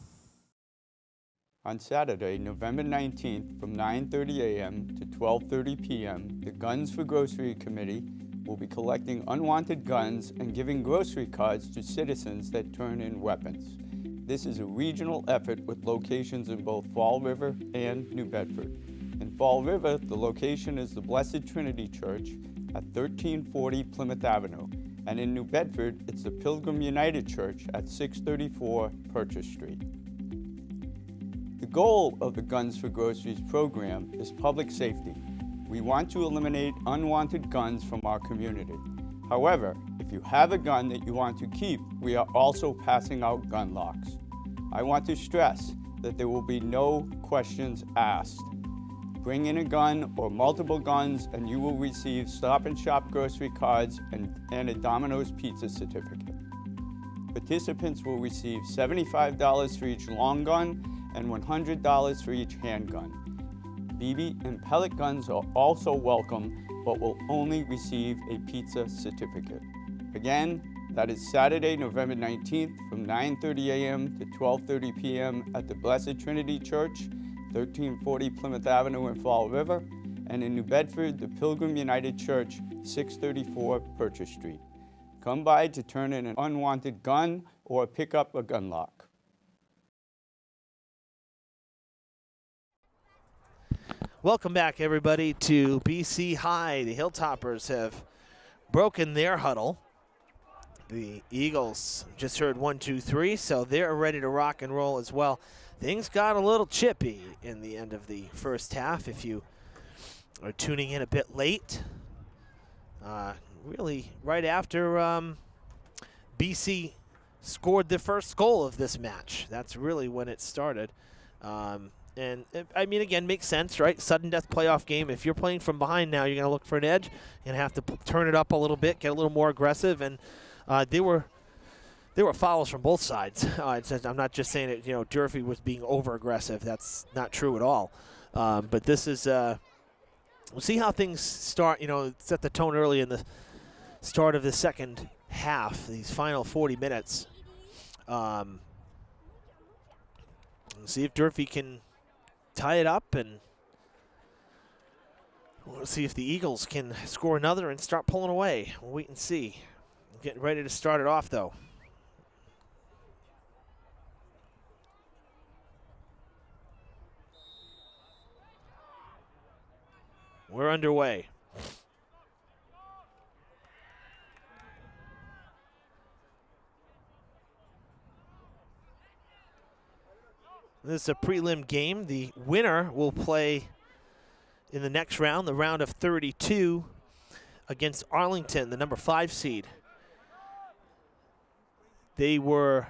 On Saturday, November 19th, from 9:30 a.m. to 12:30 p.m., the Guns for Grocery Committee will be collecting unwanted guns and giving grocery cards to citizens that turn in weapons. This is a regional effort with locations in both Fall River and New Bedford. In Fall River, the location is the Blessed Trinity Church at 1340 Plymouth Avenue, and in New Bedford, it's the Pilgrim United Church at 634 Purchase Street. The goal of the Guns for Groceries program is public safety. We want to eliminate unwanted guns from our community. However, if you have a gun that you want to keep, we are also passing out gun locks. I want to stress that there will be no questions asked. Bring in a gun or multiple guns and you will receive Stop and Shop grocery cards and a Domino's pizza certificate. Participants will receive $75 for each long gun and $100 for each handgun. BB and pellet guns are also welcome, but will only receive a pizza certificate. Again, that is Saturday, November 19th from 9:30 a.m. to 12:30 p.m. at the Blessed Trinity Church, 1340 Plymouth Avenue in Fall River, and in New Bedford, the Pilgrim United Church, 634 Purchase Street. Come by to turn in an unwanted gun or pick up a gun lock. Welcome back, everybody, to BC High. The Hilltoppers have broken their huddle. The Eagles just heard 1, 2, 3, so they're ready to rock and roll as well. Things got a little chippy in the end of the first half. If you are tuning in a bit late. Really, right after BC scored the first goal of this match. That's really when it started. I mean, again, makes sense, right? Sudden death playoff game. If you're playing from behind now, you're going to look for an edge. You're going to have to turn it up a little bit, get a little more aggressive. And there were fouls from both sides. I'm not just saying that, you know, Durfee was being over-aggressive. That's not true at all. But this is, we'll see how things start. You know, set the tone early in the start of the second half, these final 40 minutes. See if Durfee can tie it up, and we'll see if the Eagles can score another and start pulling away. We'll wait and see. Getting ready to start it off, though. We're underway. This is a prelim game. The winner will play in the next round, the round of 32, against Arlington, the number 5 seed. They were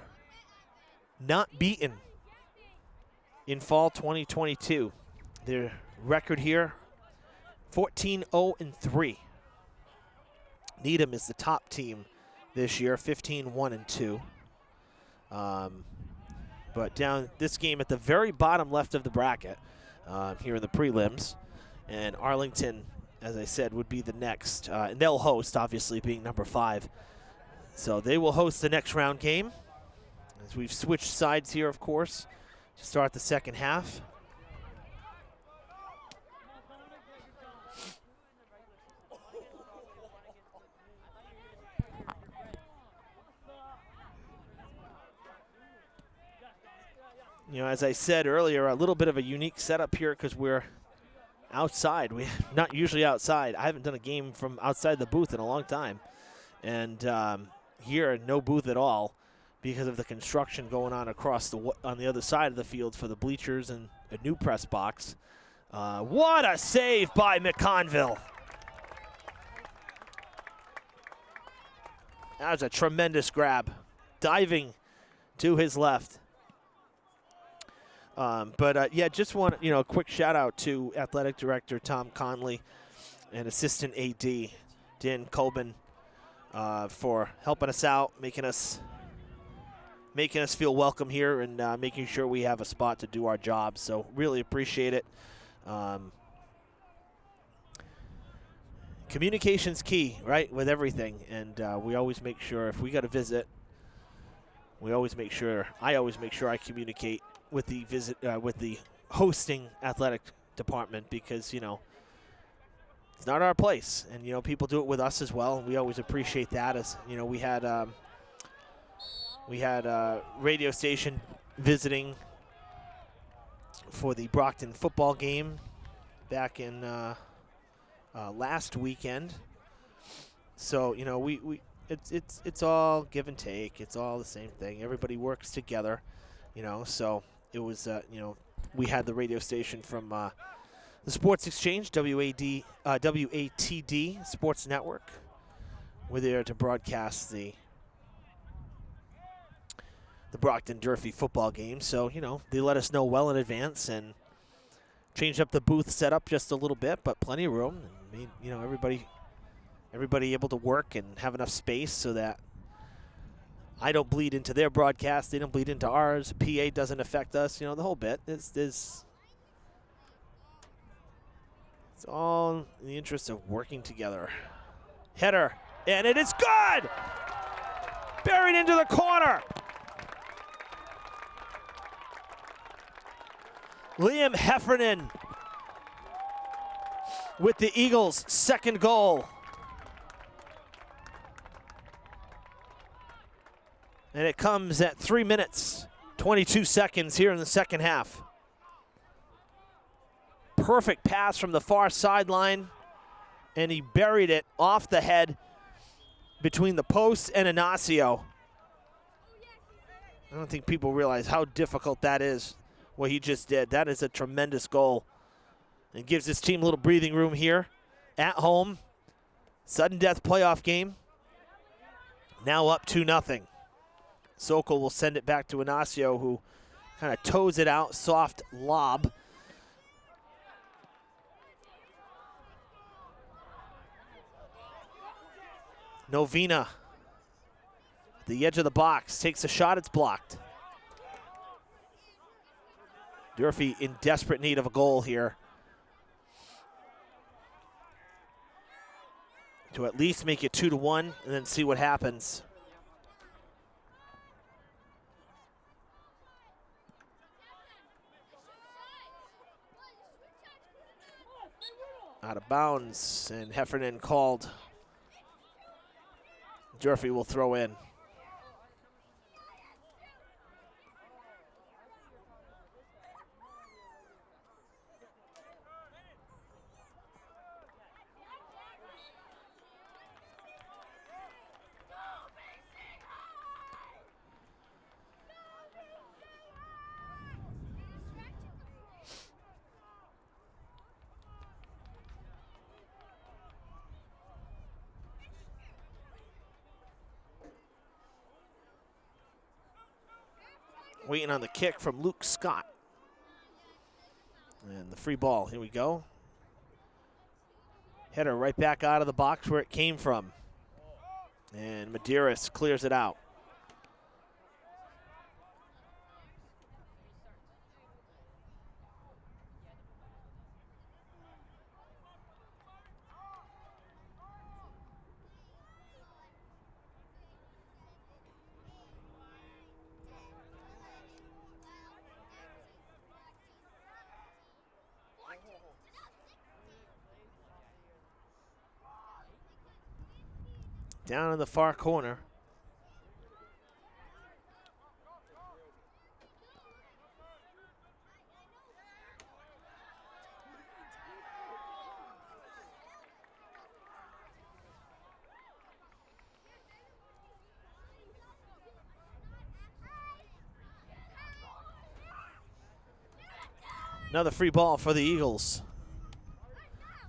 not beaten in fall 2022. Their record here, 14-0-3. Needham is the top team this year, 15-1-2. But down this game at the very bottom left of the bracket here in the prelims. And Arlington, as I said, would be the next. And they'll host, obviously, being number 5. So they will host the next round game. As we've switched sides here, of course, to start the second half. You know, as I said earlier, a little bit of a unique setup here because we're outside. We're not usually outside. I haven't done a game from outside the booth in a long time. And here, no booth at all because of the construction going on on the other side of the field for the bleachers and a new press box. What a save by McConville. That was a tremendous grab. Diving to his left. Yeah, just want a quick shout out to Athletic Director Tom Conley and Assistant AD Dan Colbin for helping us out, making us feel welcome here, and making sure we have a spot to do our job. So really appreciate it. Communication's key, right, with everything, and we always make sure if we got a visit, I always make sure I communicate with the hosting athletic department, because it's not our place, and people do it with us as well, and we always appreciate that. As we had a radio station visiting for the Brockton football game back in last weekend. So it's all give and take. It's all the same thing. Everybody works together, So it was we had the radio station from the Sports Exchange, WATD Sports Network. We're there to broadcast the Brockton Durfee football game. So they let us know well in advance and changed up the booth setup just a little bit, but plenty of room, and made everybody able to work and have enough space so that I don't bleed into their broadcast, they don't bleed into ours, PA doesn't affect us, the whole bit. It's all in the interest of working together. Header, and it is good! Buried into the corner. Liam Heffernan with the Eagles' second goal. And it comes at 3 minutes, 22 seconds here in the second half. Perfect pass from the far sideline, and he buried it off the head between the post and Inacio. I don't think people realize how difficult that is, what he just did. That is a tremendous goal and gives his team a little breathing room here at home. Sudden death playoff game. Now up 2-0. Sokol will send it back to Inacio, who kind of toes it out, soft lob. Novina, the edge of the box, takes a shot, it's blocked. Durfee in desperate need of a goal here to at least make it 2-1 and then see what happens. Out of bounds, and Heffernan called. Durfee will throw in. Waiting on the kick from Luke Scott. And the free ball, here we go. Header right back out of the box where it came from. And Medeiros clears it out. Down in the far corner. Another free ball for the Eagles.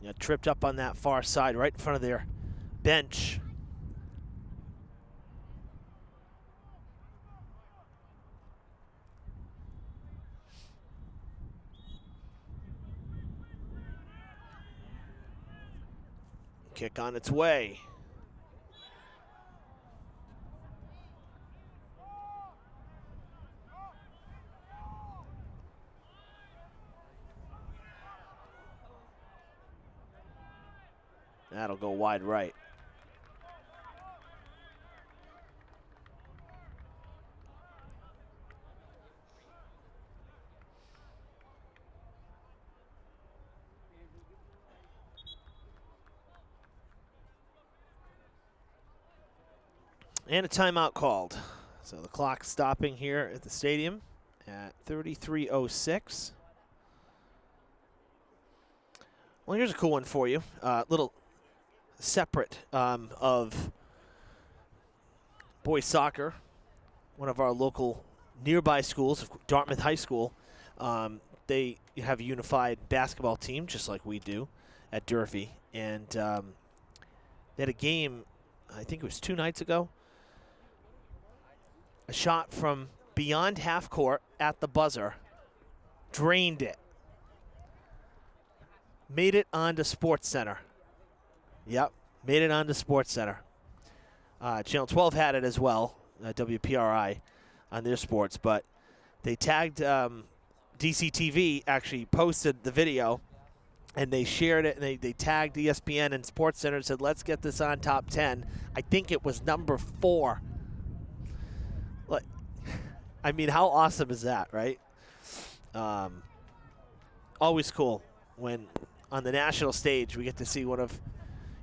Yeah, tripped up on that far side, right in front of their bench. Kick on its way. That'll go wide right. And a timeout called. So the clock stopping here at the stadium at 33:06. Well, here's a cool one for you. Little separate of boys soccer. One of our local nearby schools, Dartmouth High School, they have a unified basketball team, just like we do at Durfee. And they had a game, I think it was 2 nights ago. A shot from beyond half court at the buzzer, drained it, made it onto Sports Center. Yep, made it onto Sports Center. Channel 12 had it as well, WPRI on their sports, but they tagged DCTV, actually posted the video, and they shared it, and they tagged ESPN and Sports Center and said, let's get this on top 10. I think it was number 4. Like, I mean, how awesome is that, right? Always cool when on the national stage we get to see one of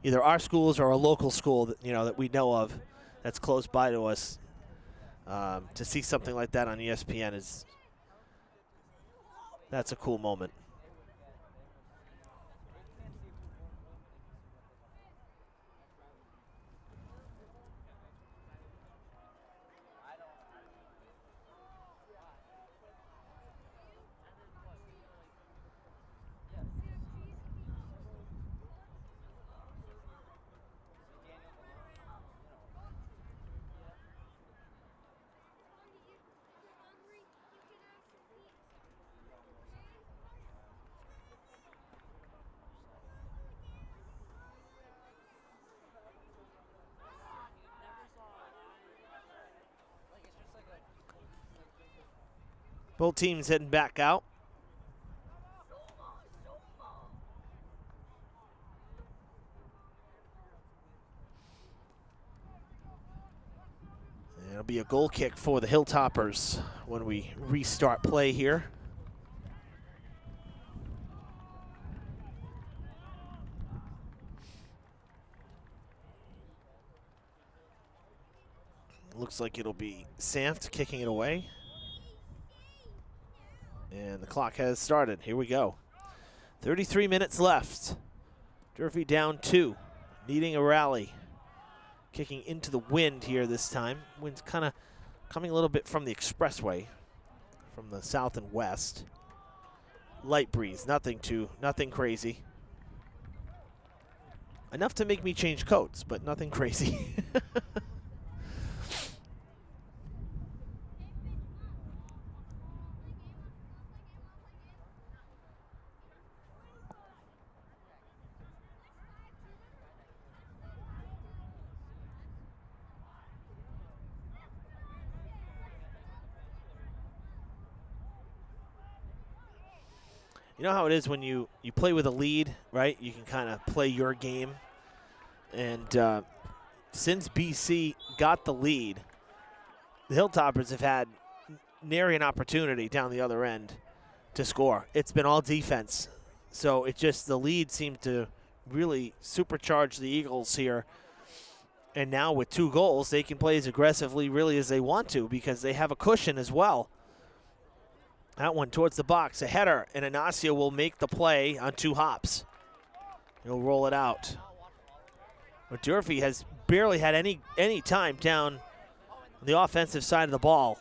either our schools or a local school that that we know of that's close by to us. To see something like that on ESPN that's a cool moment. Both teams heading back out. It'll be a goal kick for the Hilltoppers when we restart play here. Looks like it'll be Sanft kicking it away. And the clock has started. Here we go. 33 minutes left. Durfee down 2, needing a rally. Kicking into the wind here this time. Wind's kind of coming a little bit from the expressway, from the south and west. Light breeze, nothing crazy. Enough to make me change coats, but nothing crazy. You know how it is when you play with a lead, right? You can kind of play your game. And since BC got the lead, the Hilltoppers have had nary an opportunity down the other end to score. It's been all defense. So it just, the lead seemed to really supercharge the Eagles here. And now with 2 goals, they can play as aggressively really as they want to because they have a cushion as well. That one towards the box, a header, and Ignacio will make the play on 2 hops. He'll roll it out. But Durfee has barely had any time down on the offensive side of the ball.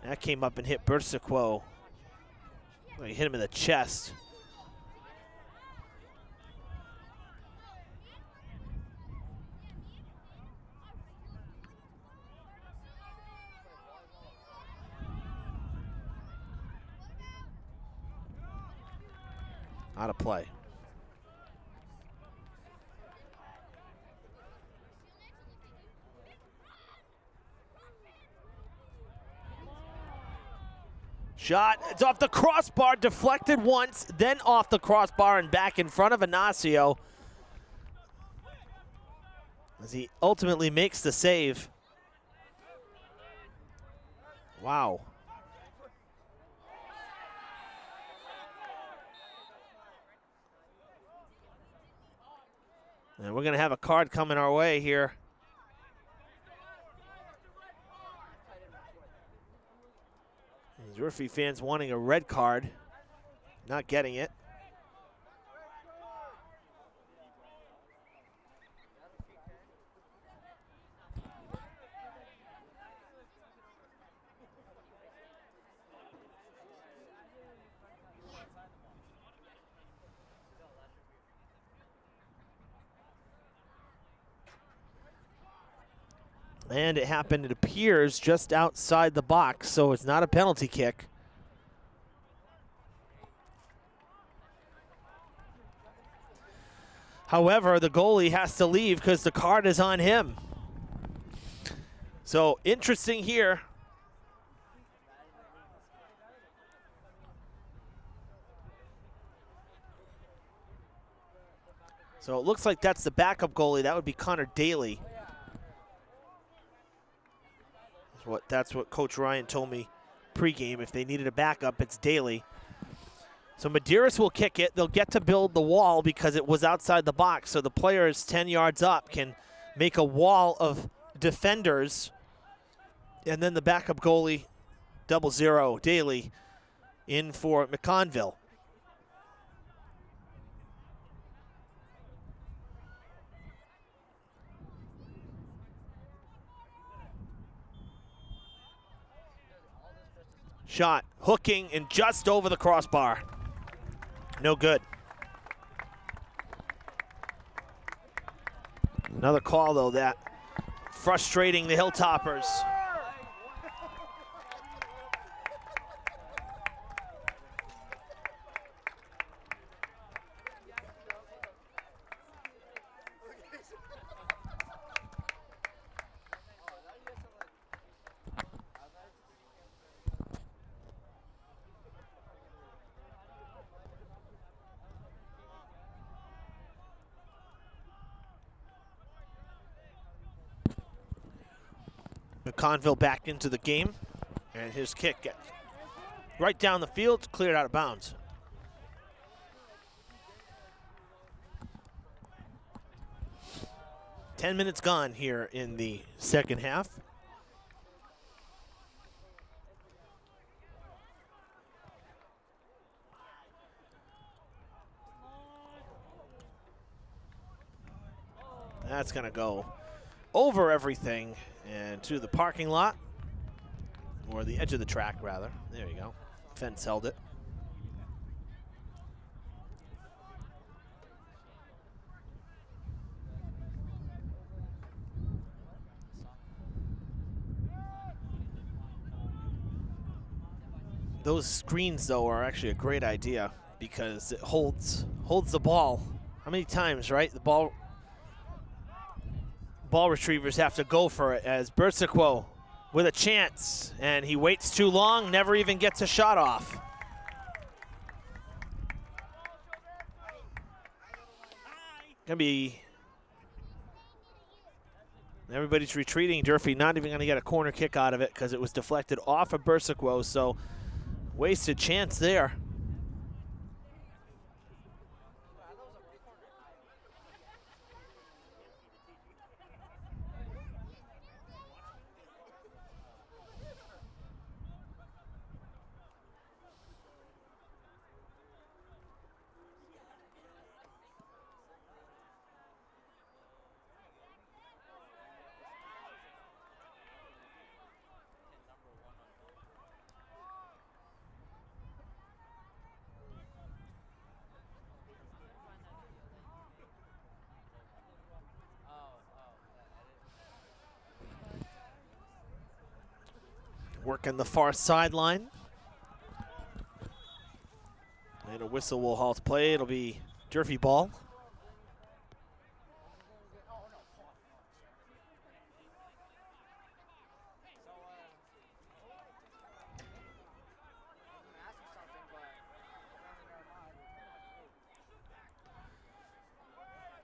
That came up and hit Bursaquo. He hit him in the chest. Out of play. Shot, it's off the crossbar, deflected once, then off the crossbar and back in front of Ignacio as he ultimately makes the save. Wow. And we're going to have a card coming our way here. Durfee fans wanting a red card, not getting it. And it happened, it appears, just outside the box, so it's not a penalty kick. However, the goalie has to leave because the card is on him. So interesting here. So it looks like that's the backup goalie. That would be Connor Daly. That's what Coach Ryan told me pregame. If they needed a backup, it's Daly. So Medeiros will kick it. They'll get to build the wall because it was outside the box. So the players 10 yards up can make a wall of defenders. And then the backup goalie, 0-0, Daly, in for McConville. Shot, hooking, and just over the crossbar. No good. Another call, though, that frustrating the Hilltoppers. McConville back into the game, and his kick gets right down the field, cleared out of bounds. Ten minutes gone here in the second half. That's going to go over everything and to the parking lot, or the edge of the track, rather. There you go. Fence held it. Those screens, though, are actually a great idea because it holds the ball. How many times, right? The ball retrievers have to go for it, as Bersiquo with a chance, and he waits too long, never even gets a shot off. Gonna be, everybody's retreating. Durfee not even gonna get a corner kick out of it because it was deflected off of Bersiquo, so wasted chance there. Working the far sideline. And a whistle will halt play. It'll be Durfee ball.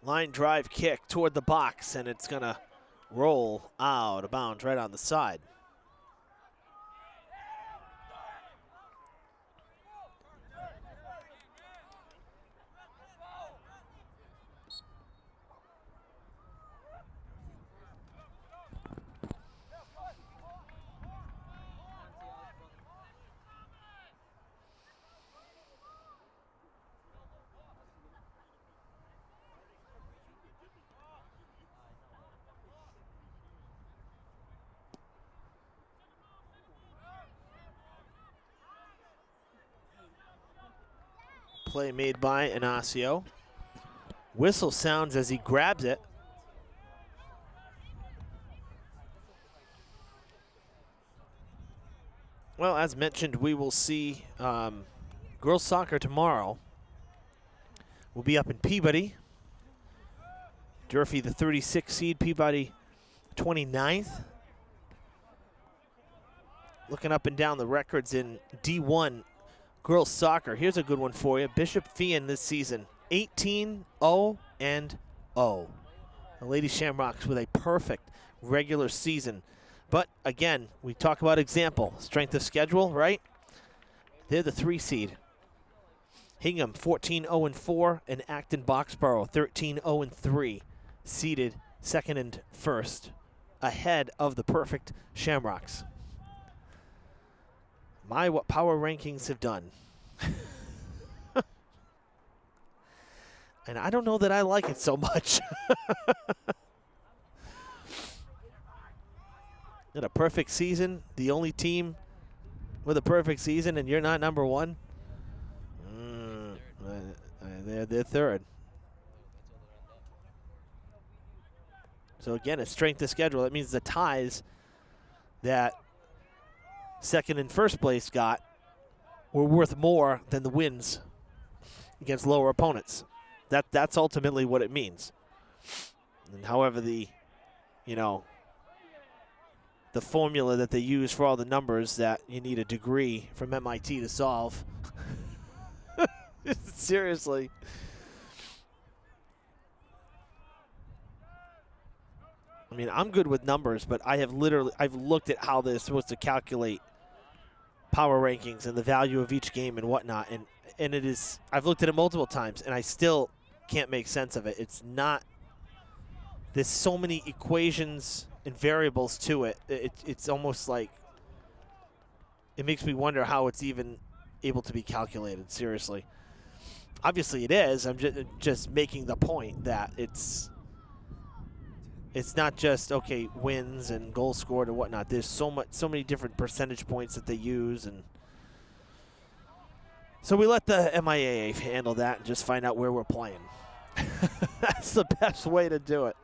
Line drive kick toward the box, and it's gonna roll out of bounds right on the side. Play made by Inacio. Whistle sounds as he grabs it. Well, as mentioned, we will see girls soccer tomorrow. We'll be up in Peabody. Durfee, the 36th seed, Peabody, 29th. Looking up and down the records in D1 girls soccer. Here's a good one for you. Bishop Feehan this season, 18-0-0. The Lady Shamrocks with a perfect regular season. But again, we talk about example, strength of schedule, right? They're the 3 seed. Hingham 14-0-4, and Acton Boxborough 13-0-3, seeded second and first, ahead of the perfect Shamrocks. My, what power rankings have done. And I don't know that I like it so much. In a perfect season, the only team with a perfect season, and you're not number one? They're third. So again, it's strength of schedule. That means the ties that second and first place got were worth more than the wins against lower opponents. That's ultimately what it means. And however the formula that they use for all the numbers that you need a degree from MIT to solve. Seriously. I mean, I'm good with numbers, but I've looked at how they're supposed to calculate power rankings and the value of each game and whatnot, and it is, I've looked at it multiple times, and I still can't make sense of it. It's not, there's so many equations and variables to it. It's almost like, it makes me wonder how it's even able to be calculated, seriously. Obviously it is. I'm just making the point that it's not just, okay, wins and goals scored and whatnot. There's so many different percentage points that they use, and so we let the MIAA handle that and just find out where we're playing. That's the best way to do it.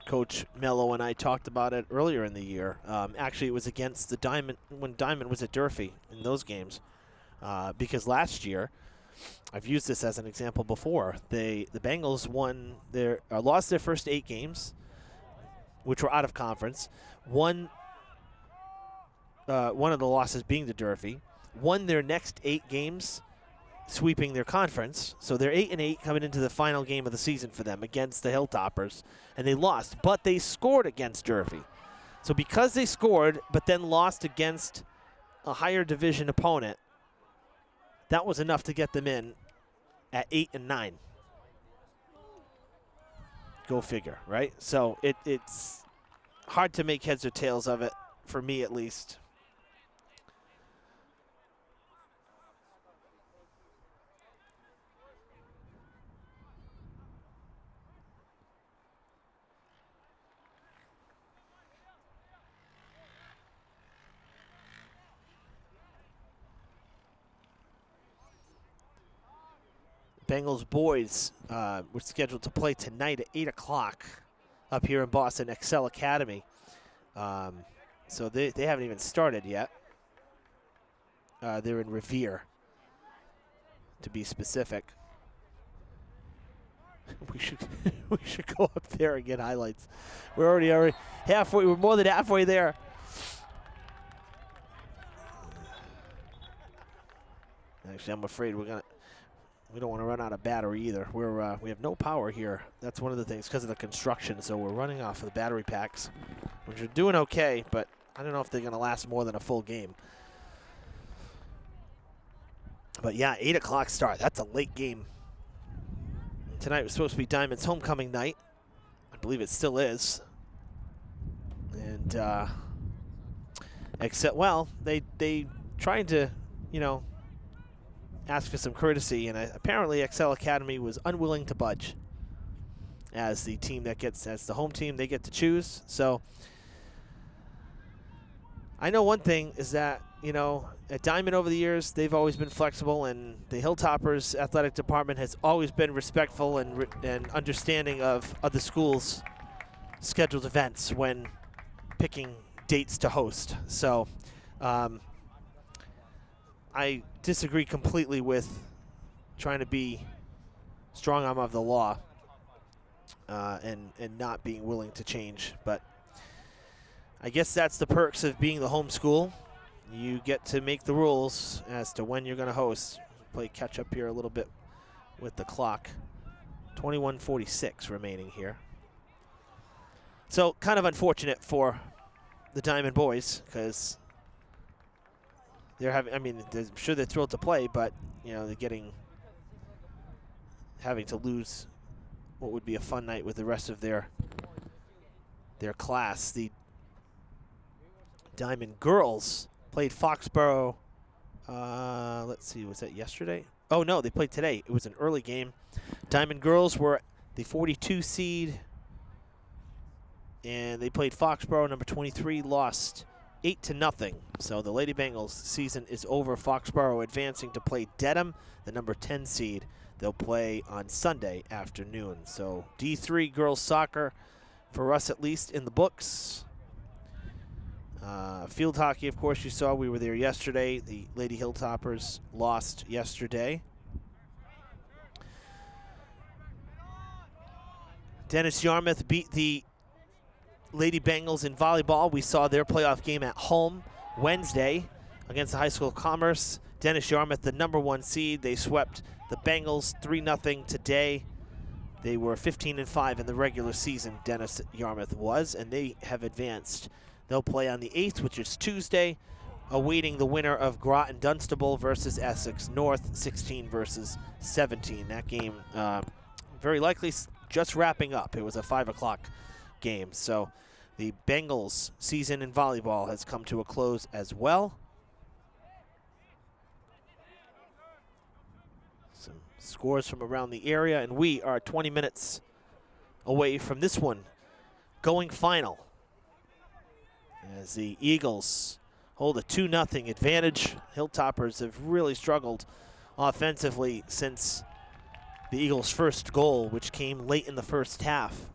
Coach Mello and I talked about it earlier in the year. Actually, it was against the Diamond, when Diamond was at Durfee in those games. Because last year, I've used this as an example before, the Bengals lost their first 8 games, which were out of conference. One of the losses being to Durfee. Won their next 8 games, sweeping their conference. So they're 8-8 coming into the final game of the season for them against the Hilltoppers, and they lost. But they scored against Durfee. So because they scored but then lost against a higher division opponent, that was enough to get them in at 8-9. Go figure, right? So it's hard to make heads or tails of it, for me at least. Bengals boys were scheduled to play tonight at 8 o'clock up here in Boston, Excel Academy. So they haven't even started yet. They're in Revere, to be specific. We should go up there and get highlights. We're already halfway. We're more than halfway there. Actually, I'm afraid we don't want to run out of battery either. We have no power here. That's one of the things because of the construction. So we're running off of the battery packs, which are doing okay, but I don't know if they're going to last more than a full game. But yeah, 8 o'clock start. That's a late game. Tonight was supposed to be Diamond's homecoming night. I believe it still is. And except, well, they trying to, ask for some courtesy, and apparently Excel Academy was unwilling to budge. As the team as the home team, they get to choose. So I know one thing is that, at Diamond over the years, they've always been flexible, and the Hilltoppers athletic department has always been respectful and understanding of the school's scheduled events when picking dates to host. So I disagree completely with trying to be strong arm of the law and not being willing to change. But I guess that's the perks of being the home school. You get to make the rules as to when you're going to host. Play catch up here a little bit with the clock. 21:46 remaining here. So kind of unfortunate for the Diamond boys because I'm sure they're thrilled to play, but they're having to lose what would be a fun night with the rest of their class. The Diamond girls played Foxborough. Let's see, was that yesterday? Oh no, they played today. It was an early game. Diamond girls were the 42 seed, and they played Foxborough, number 23, lost 8-0. So the Lady Bengals season is over. Foxborough advancing to play Dedham, the number 10 seed. They'll play on Sunday afternoon. So D3 girls soccer, for us at least, in the books. Field hockey, of course, you saw. We were there yesterday. The Lady Hilltoppers lost yesterday. Dennis Yarmouth beat the Lady Bengals in volleyball. We saw their playoff game at home Wednesday against the High School of Commerce. Dennis Yarmouth, the #1 seed. They swept the Bengals 3-0 today. They were 15-5 in the regular season, Dennis Yarmouth was, and they have advanced. They'll play on the 8th, which is Tuesday, awaiting the winner of Groton Dunstable versus Essex North, 16 versus 17. That game very likely just wrapping up. It was a 5 o'clock game. So the Bengals season in volleyball has come to a close as well. Some scores from around the area, and we are 20 minutes away from this one going final, as the Eagles hold a 2-0 advantage. Hilltoppers have really struggled offensively since the Eagles' first goal, which came late in the first half.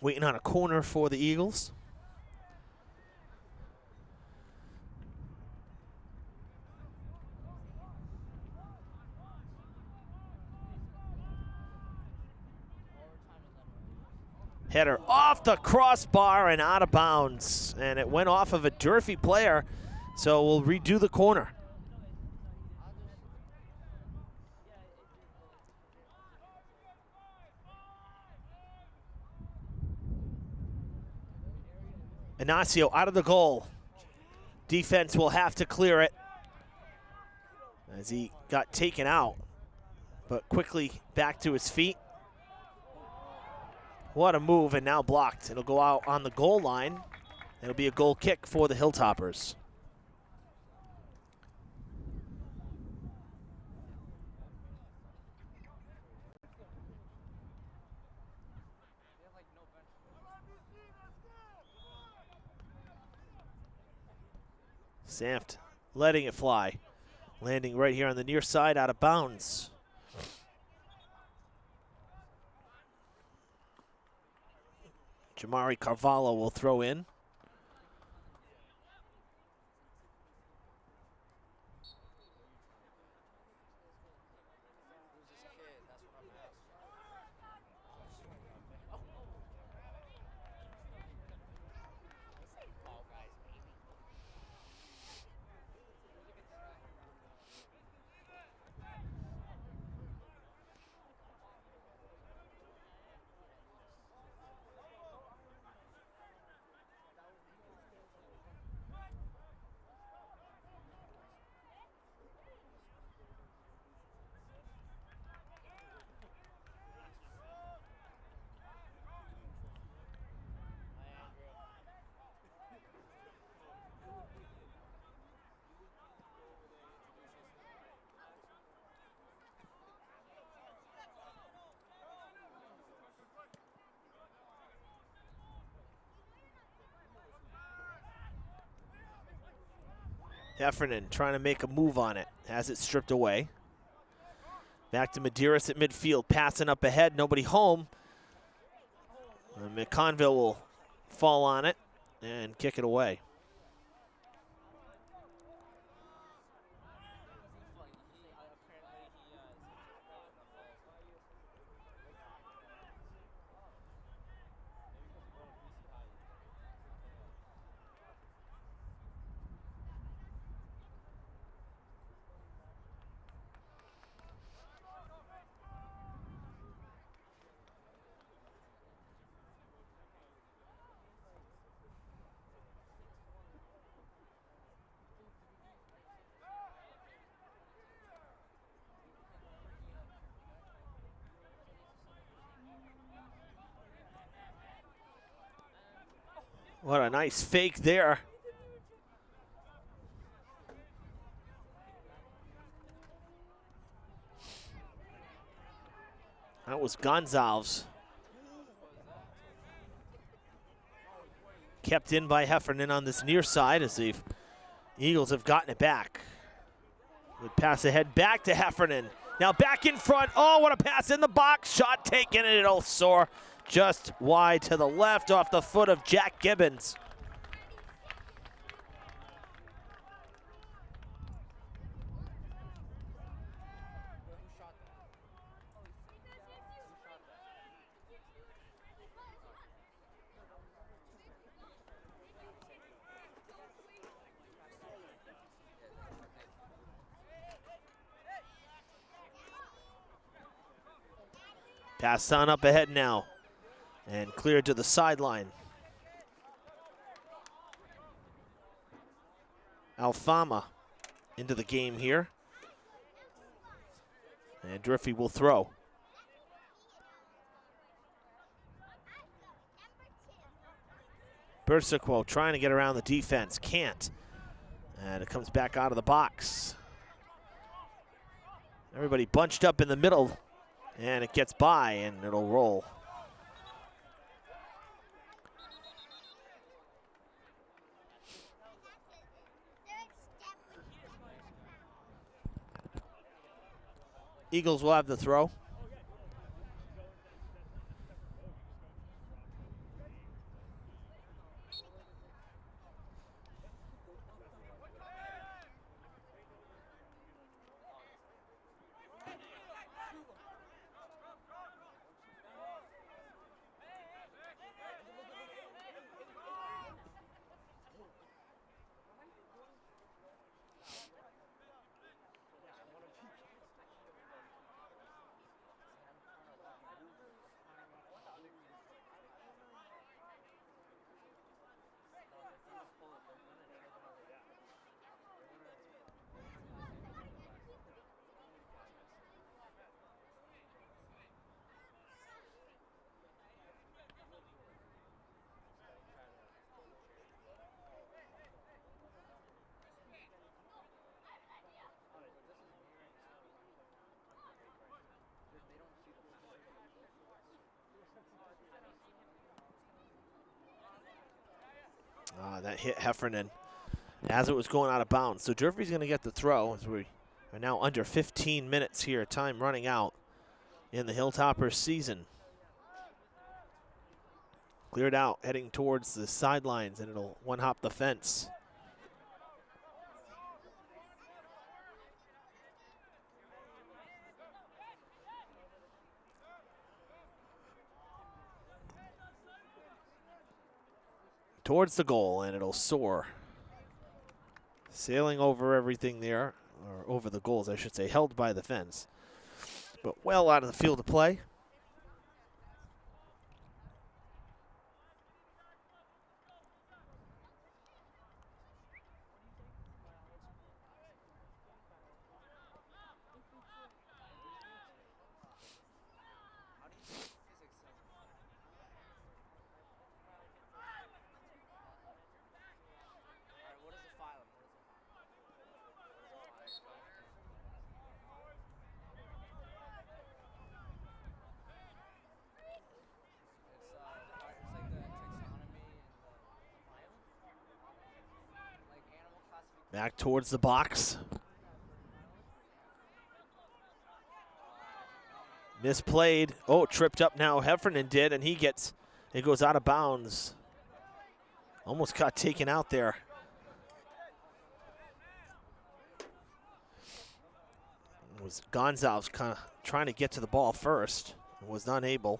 Waiting on a corner for the Eagles. Header off the crossbar and out of bounds. And it went off of a Durfee player, so we'll redo the corner. Ignacio out of the goal. Defense will have to clear it as he got taken out, but quickly back to his feet. What a move, and now blocked. It'll go out on the goal line. It'll be a goal kick for the Hilltoppers. Samft letting it fly. Landing right here on the near side, out of bounds. Jamari Carvalho will throw in. Heffernan trying to make a move on it. Has it stripped away. Back to Medeiros at midfield. Passing up ahead. Nobody home. McConville will fall on it and kick it away. What a nice fake there. That was Gonzalez. Kept in by Heffernan on this near side as the Eagles have gotten it back. Good pass ahead back to Heffernan. Now back in front. Oh, what a pass in the box. Shot taken, and it'll soar just wide to the left off the foot of Jack Gibbons. Pass on up ahead now and cleared to the sideline. Alfama into the game here. And Durfee will throw. Bersiquo trying to get around the defense, can't. And it comes back out of the box. Everybody bunched up in the middle, and it gets by, and it'll roll. Eagles will have the throw. That hit Heffernan as it was going out of bounds. So Durfee's going to get the throw as we are now under 15 minutes here, time running out in the Hilltoppers season. Cleared out, heading towards the sidelines, and it'll one-hop the fence. Towards the goal, and it'll soar. Sailing over everything there, or over the goals, I should say, held by the fence. But well out of the field of play. Back towards the box. Misplayed. Oh, tripped up now. Heffernan did, and it goes out of bounds. Almost got taken out there. It was Gonzalez kind of trying to get to the ball first. Was unable.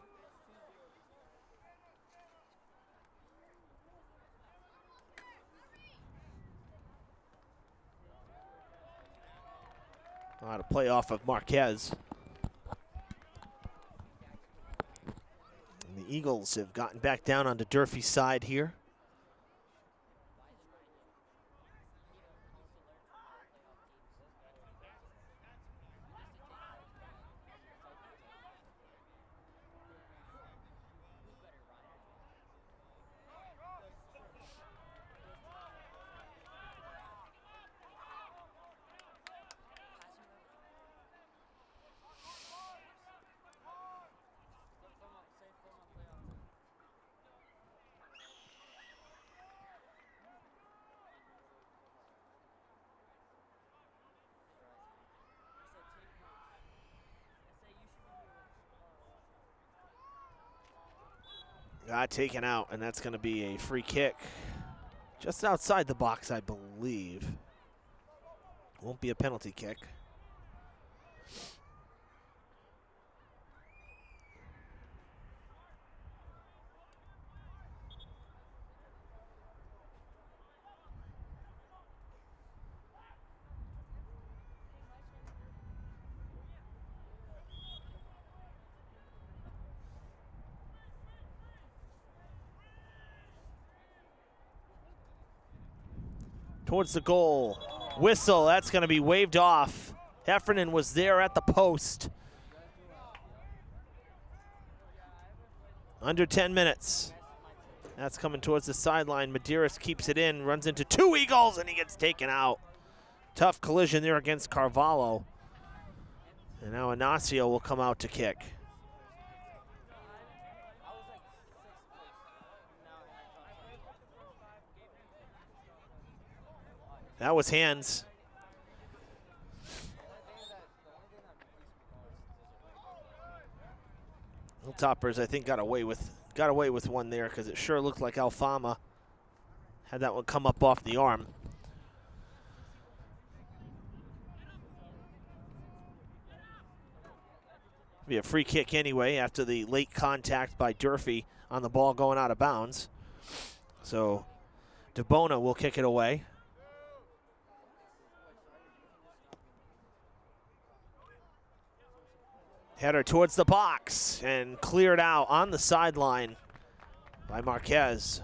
To play off of Marquez. And the Eagles have gotten back down onto Durfee's side here. Got taken out, and that's going to be a free kick. Just outside the box, I believe. Won't be a penalty kick. Towards the goal. Whistle, that's going to be waved off. Heffernan was there at the post. Under 10 minutes. That's coming towards the sideline. Medeiros keeps it in, runs into two Eagles, and he gets taken out. Tough collision there against Carvalho. And now Inacio will come out to kick. That was hands. Hilltoppers, I think, got away with one there because it sure looked like Alfama had that one come up off the arm. Be a free kick anyway after the late contact by Durfee on the ball going out of bounds. So DeBona will kick it away. Header towards the box and cleared out on the sideline by Marquez.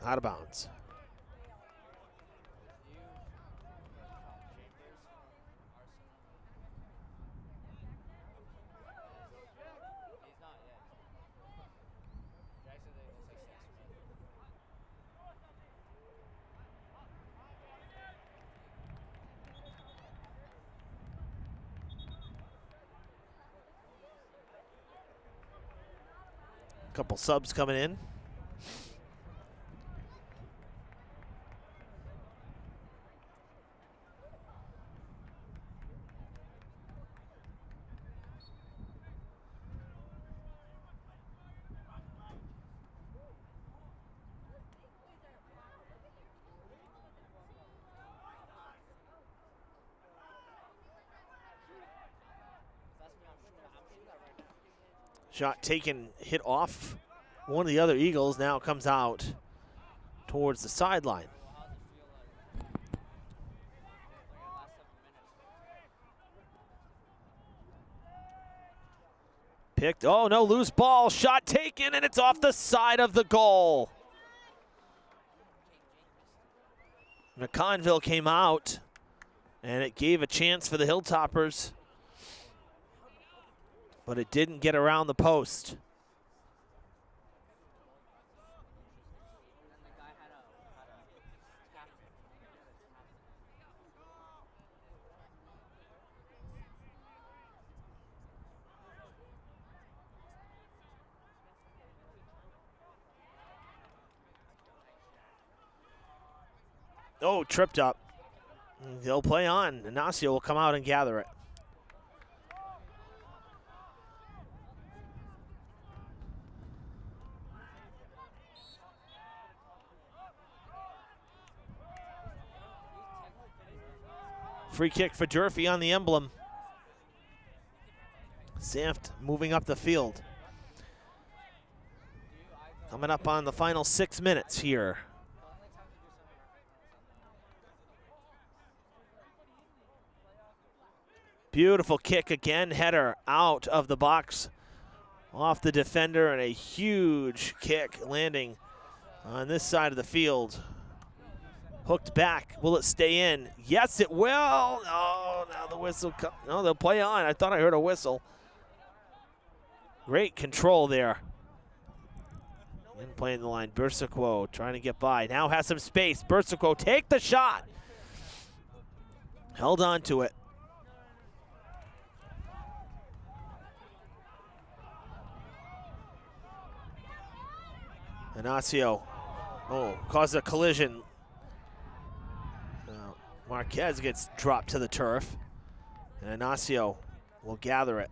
Out of bounds. Couple subs coming in. Shot taken, hit off one of the other Eagles, now comes out towards the sideline. Picked, oh no, loose ball, shot taken, and it's off the side of the goal. McConville came out, and it gave a chance for the Hilltoppers, but it didn't get around the post. Oh, tripped up. They'll play on. Inacio will come out and gather it. Free kick for Durfee on the emblem. Saft moving up the field. Coming up on the final 6 minutes here. Beautiful kick again, header out of the box off the defender, and a huge kick landing on this side of the field. Hooked back, will it stay in? Yes, it will. Oh, now the whistle, no, they'll play on. I thought I heard a whistle. Great control there. And playing the line, Bersaquo trying to get by. Now has some space. Bersaquo, take the shot. Held on to it. Ignacio, caused a collision. Marquez gets dropped to the turf, and Ignacio will gather it.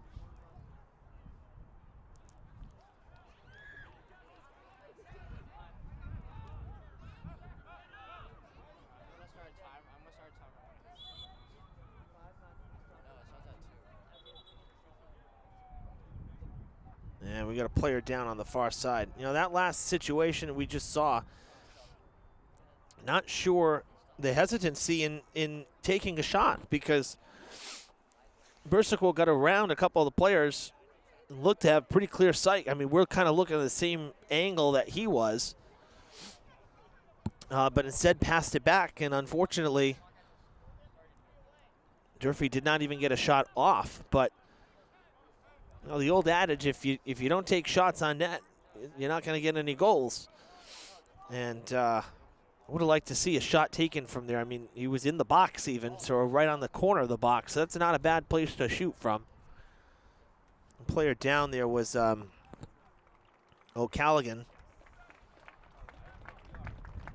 And we got a player down on the far side. You know, that last situation we just saw, not sure the hesitancy in taking a shot, because Bursico got around a couple of the players and looked to have pretty clear sight. I mean, we're kind of looking at the same angle that he was, but instead passed it back, and unfortunately, Durfee did not even get a shot off. But you know, the old adage, if you don't take shots on net, you're not going to get any goals. And I would have liked to see a shot taken from there. I mean, he was in the box even, so right on the corner of the box. So that's not a bad place to shoot from. The player down there was O'Callaghan,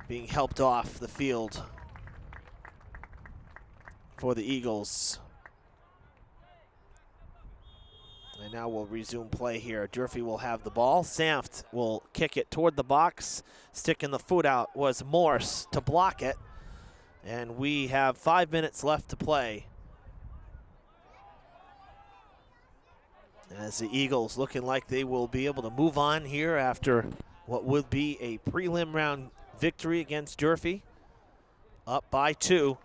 being helped off the field for the Eagles. And now we'll resume play here. Durfee will have the ball. Sanft will kick it toward the box. Sticking the foot out was Morse to block it. And we have 5 minutes left to play. As the Eagles looking like they will be able to move on here after what would be a prelim round victory against Durfee. Up by 2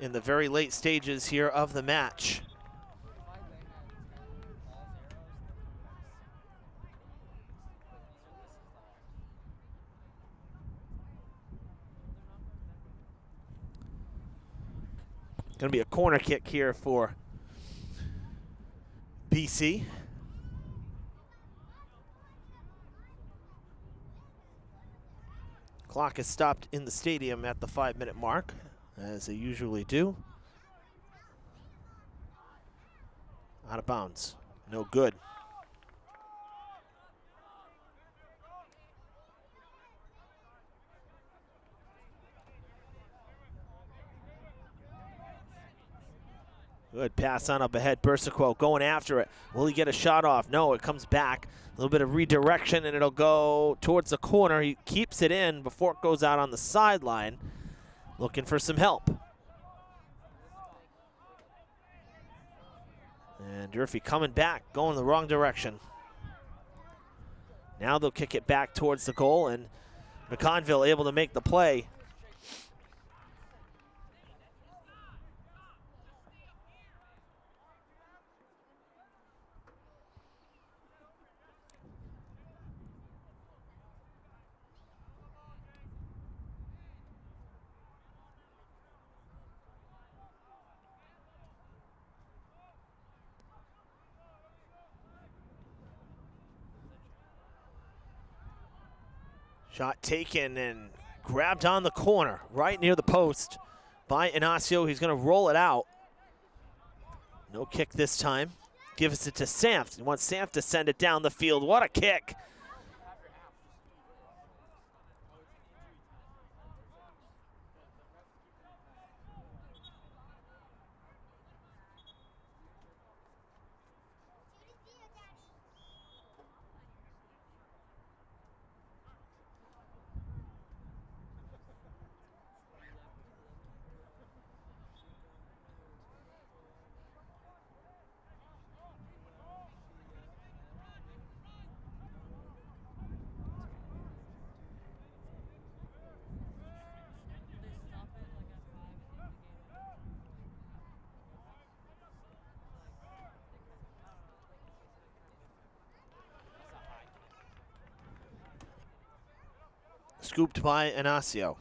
in the very late stages here of the match. Going to be a corner kick here for BC. Clock is stopped in the stadium at the 5-minute mark, as they usually do. Out of bounds. No good. Good pass on up ahead. Bursico going after it. Will he get a shot off? No, it comes back. A little bit of redirection, and it'll go towards the corner. He keeps it in before it goes out on the sideline. Looking for some help. And Durfee coming back, going the wrong direction. Now they'll kick it back towards the goal, and McConville able to make the play. Shot taken and grabbed on the corner, right near the post by Ignacio. He's going to roll it out. No kick this time. Gives it to Sanft. He wants Sanft to send it down the field. What a kick. Scooped by Ignacio.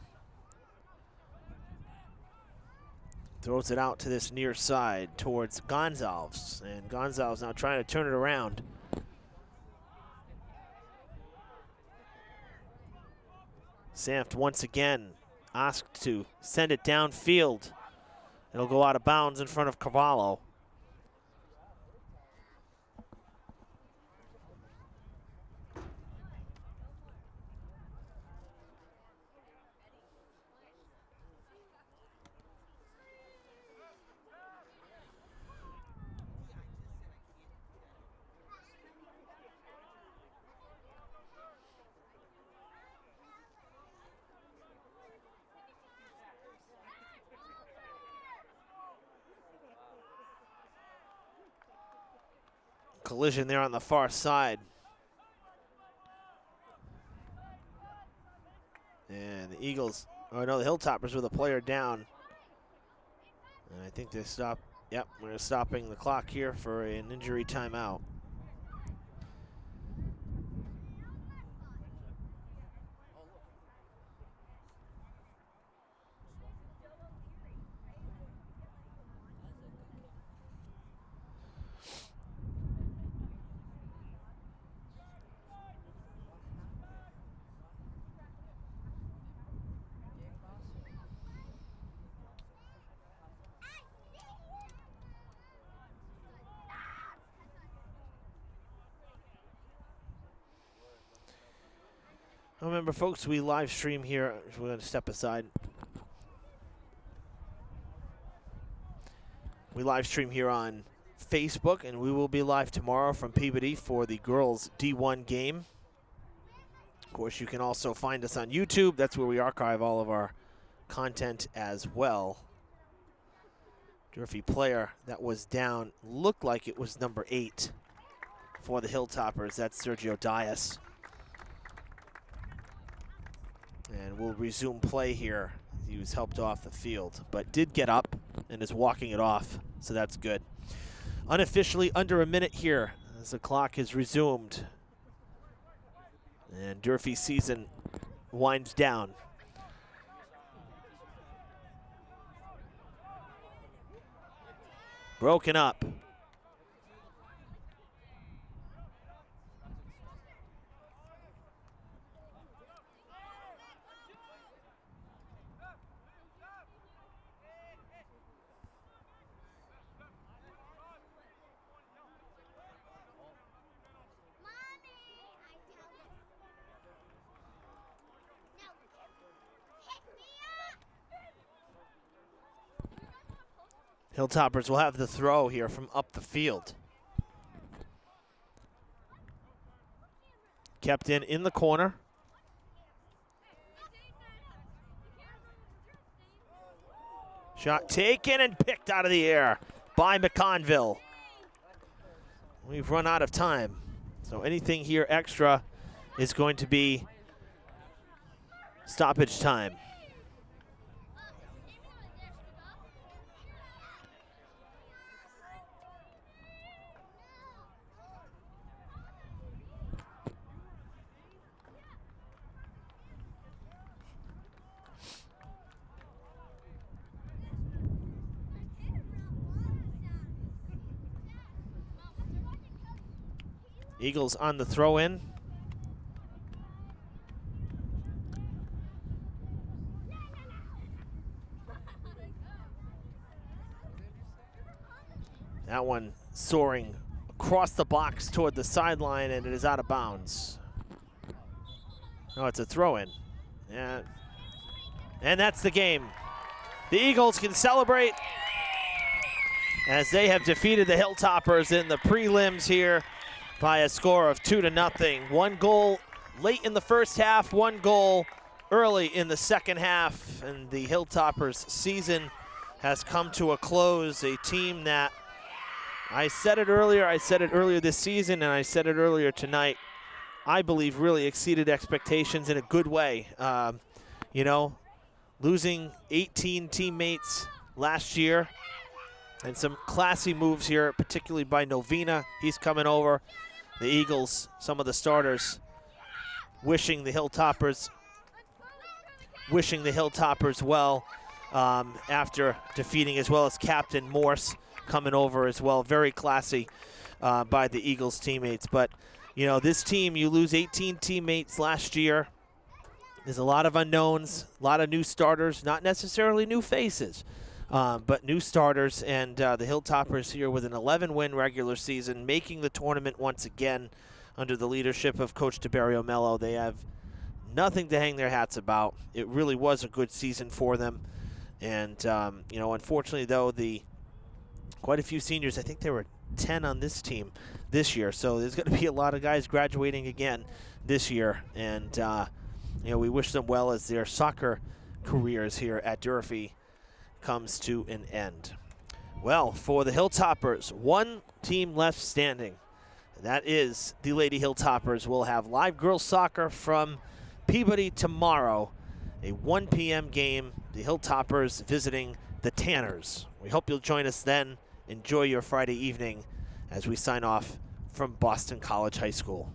Throws it out to this near side towards Gonzalez. And Gonzalez now trying to turn it around. Sanft once again asked to send it downfield. It'll go out of bounds in front of Cavallo. Collision there on the far side. And the Eagles, oh no, the Hilltoppers with a player down. And I think they stop, yep, we're stopping the clock here for an injury timeout. Remember, folks, we live stream here. We're going to step aside. We live stream here on Facebook, and we will be live tomorrow from Peabody for the girls D1 game. Of course, you can also find us on YouTube. That's where we archive all of our content as well. Durfee player that was down looked like it was number 8 for the Hilltoppers. That's Sergio Dias. And we'll resume play here. He was helped off the field, but did get up and is walking it off, so that's good. Unofficially under a minute here as the clock is resumed. And Durfee's season winds down. Broken up. Hilltoppers will have the throw here from up the field. Kept in the corner. Shot taken and picked out of the air by McConville. We've run out of time, so anything here extra is going to be stoppage time. Eagles on the throw-in. That one soaring across the box toward the sideline, and it is out of bounds. No, it's a throw-in. Yeah. And that's the game. The Eagles can celebrate as they have defeated the Hilltoppers in the prelims here by a score of 2-0. One goal late in the first half, one goal early in the second half, and the Hilltoppers season has come to a close. A team that, I said it earlier this season, and I said it earlier tonight, I believe really exceeded expectations in a good way. You know, losing 18 teammates last year, and some classy moves here, particularly by Novina. He's coming over. The Eagles, some of the starters, wishing the Hilltoppers well after defeating, as well as Captain Morse coming over as well. Very classy by the Eagles teammates. But, you know, this team, you lose 18 teammates last year. There's a lot of unknowns, a lot of new starters, not necessarily new faces. But new starters, and the Hilltoppers here with an 11-win regular season, making the tournament once again under the leadership of Coach DeBarrio Mello. They have nothing to hang their hats about. It really was a good season for them. And, you know, unfortunately, though, quite a few seniors, I think there were 10 on this team this year. So there's going to be a lot of guys graduating again this year. And, you know, we wish them well as their soccer careers here at Durfee comes to an end. Well, for the Hilltoppers, one team left standing. That is the Lady Hilltoppers. We'll have live girls soccer from Peabody tomorrow, a 1 p.m. game. The Hilltoppers visiting the Tanners. We hope you'll join us then. Enjoy your Friday evening as we sign off from Boston College High School.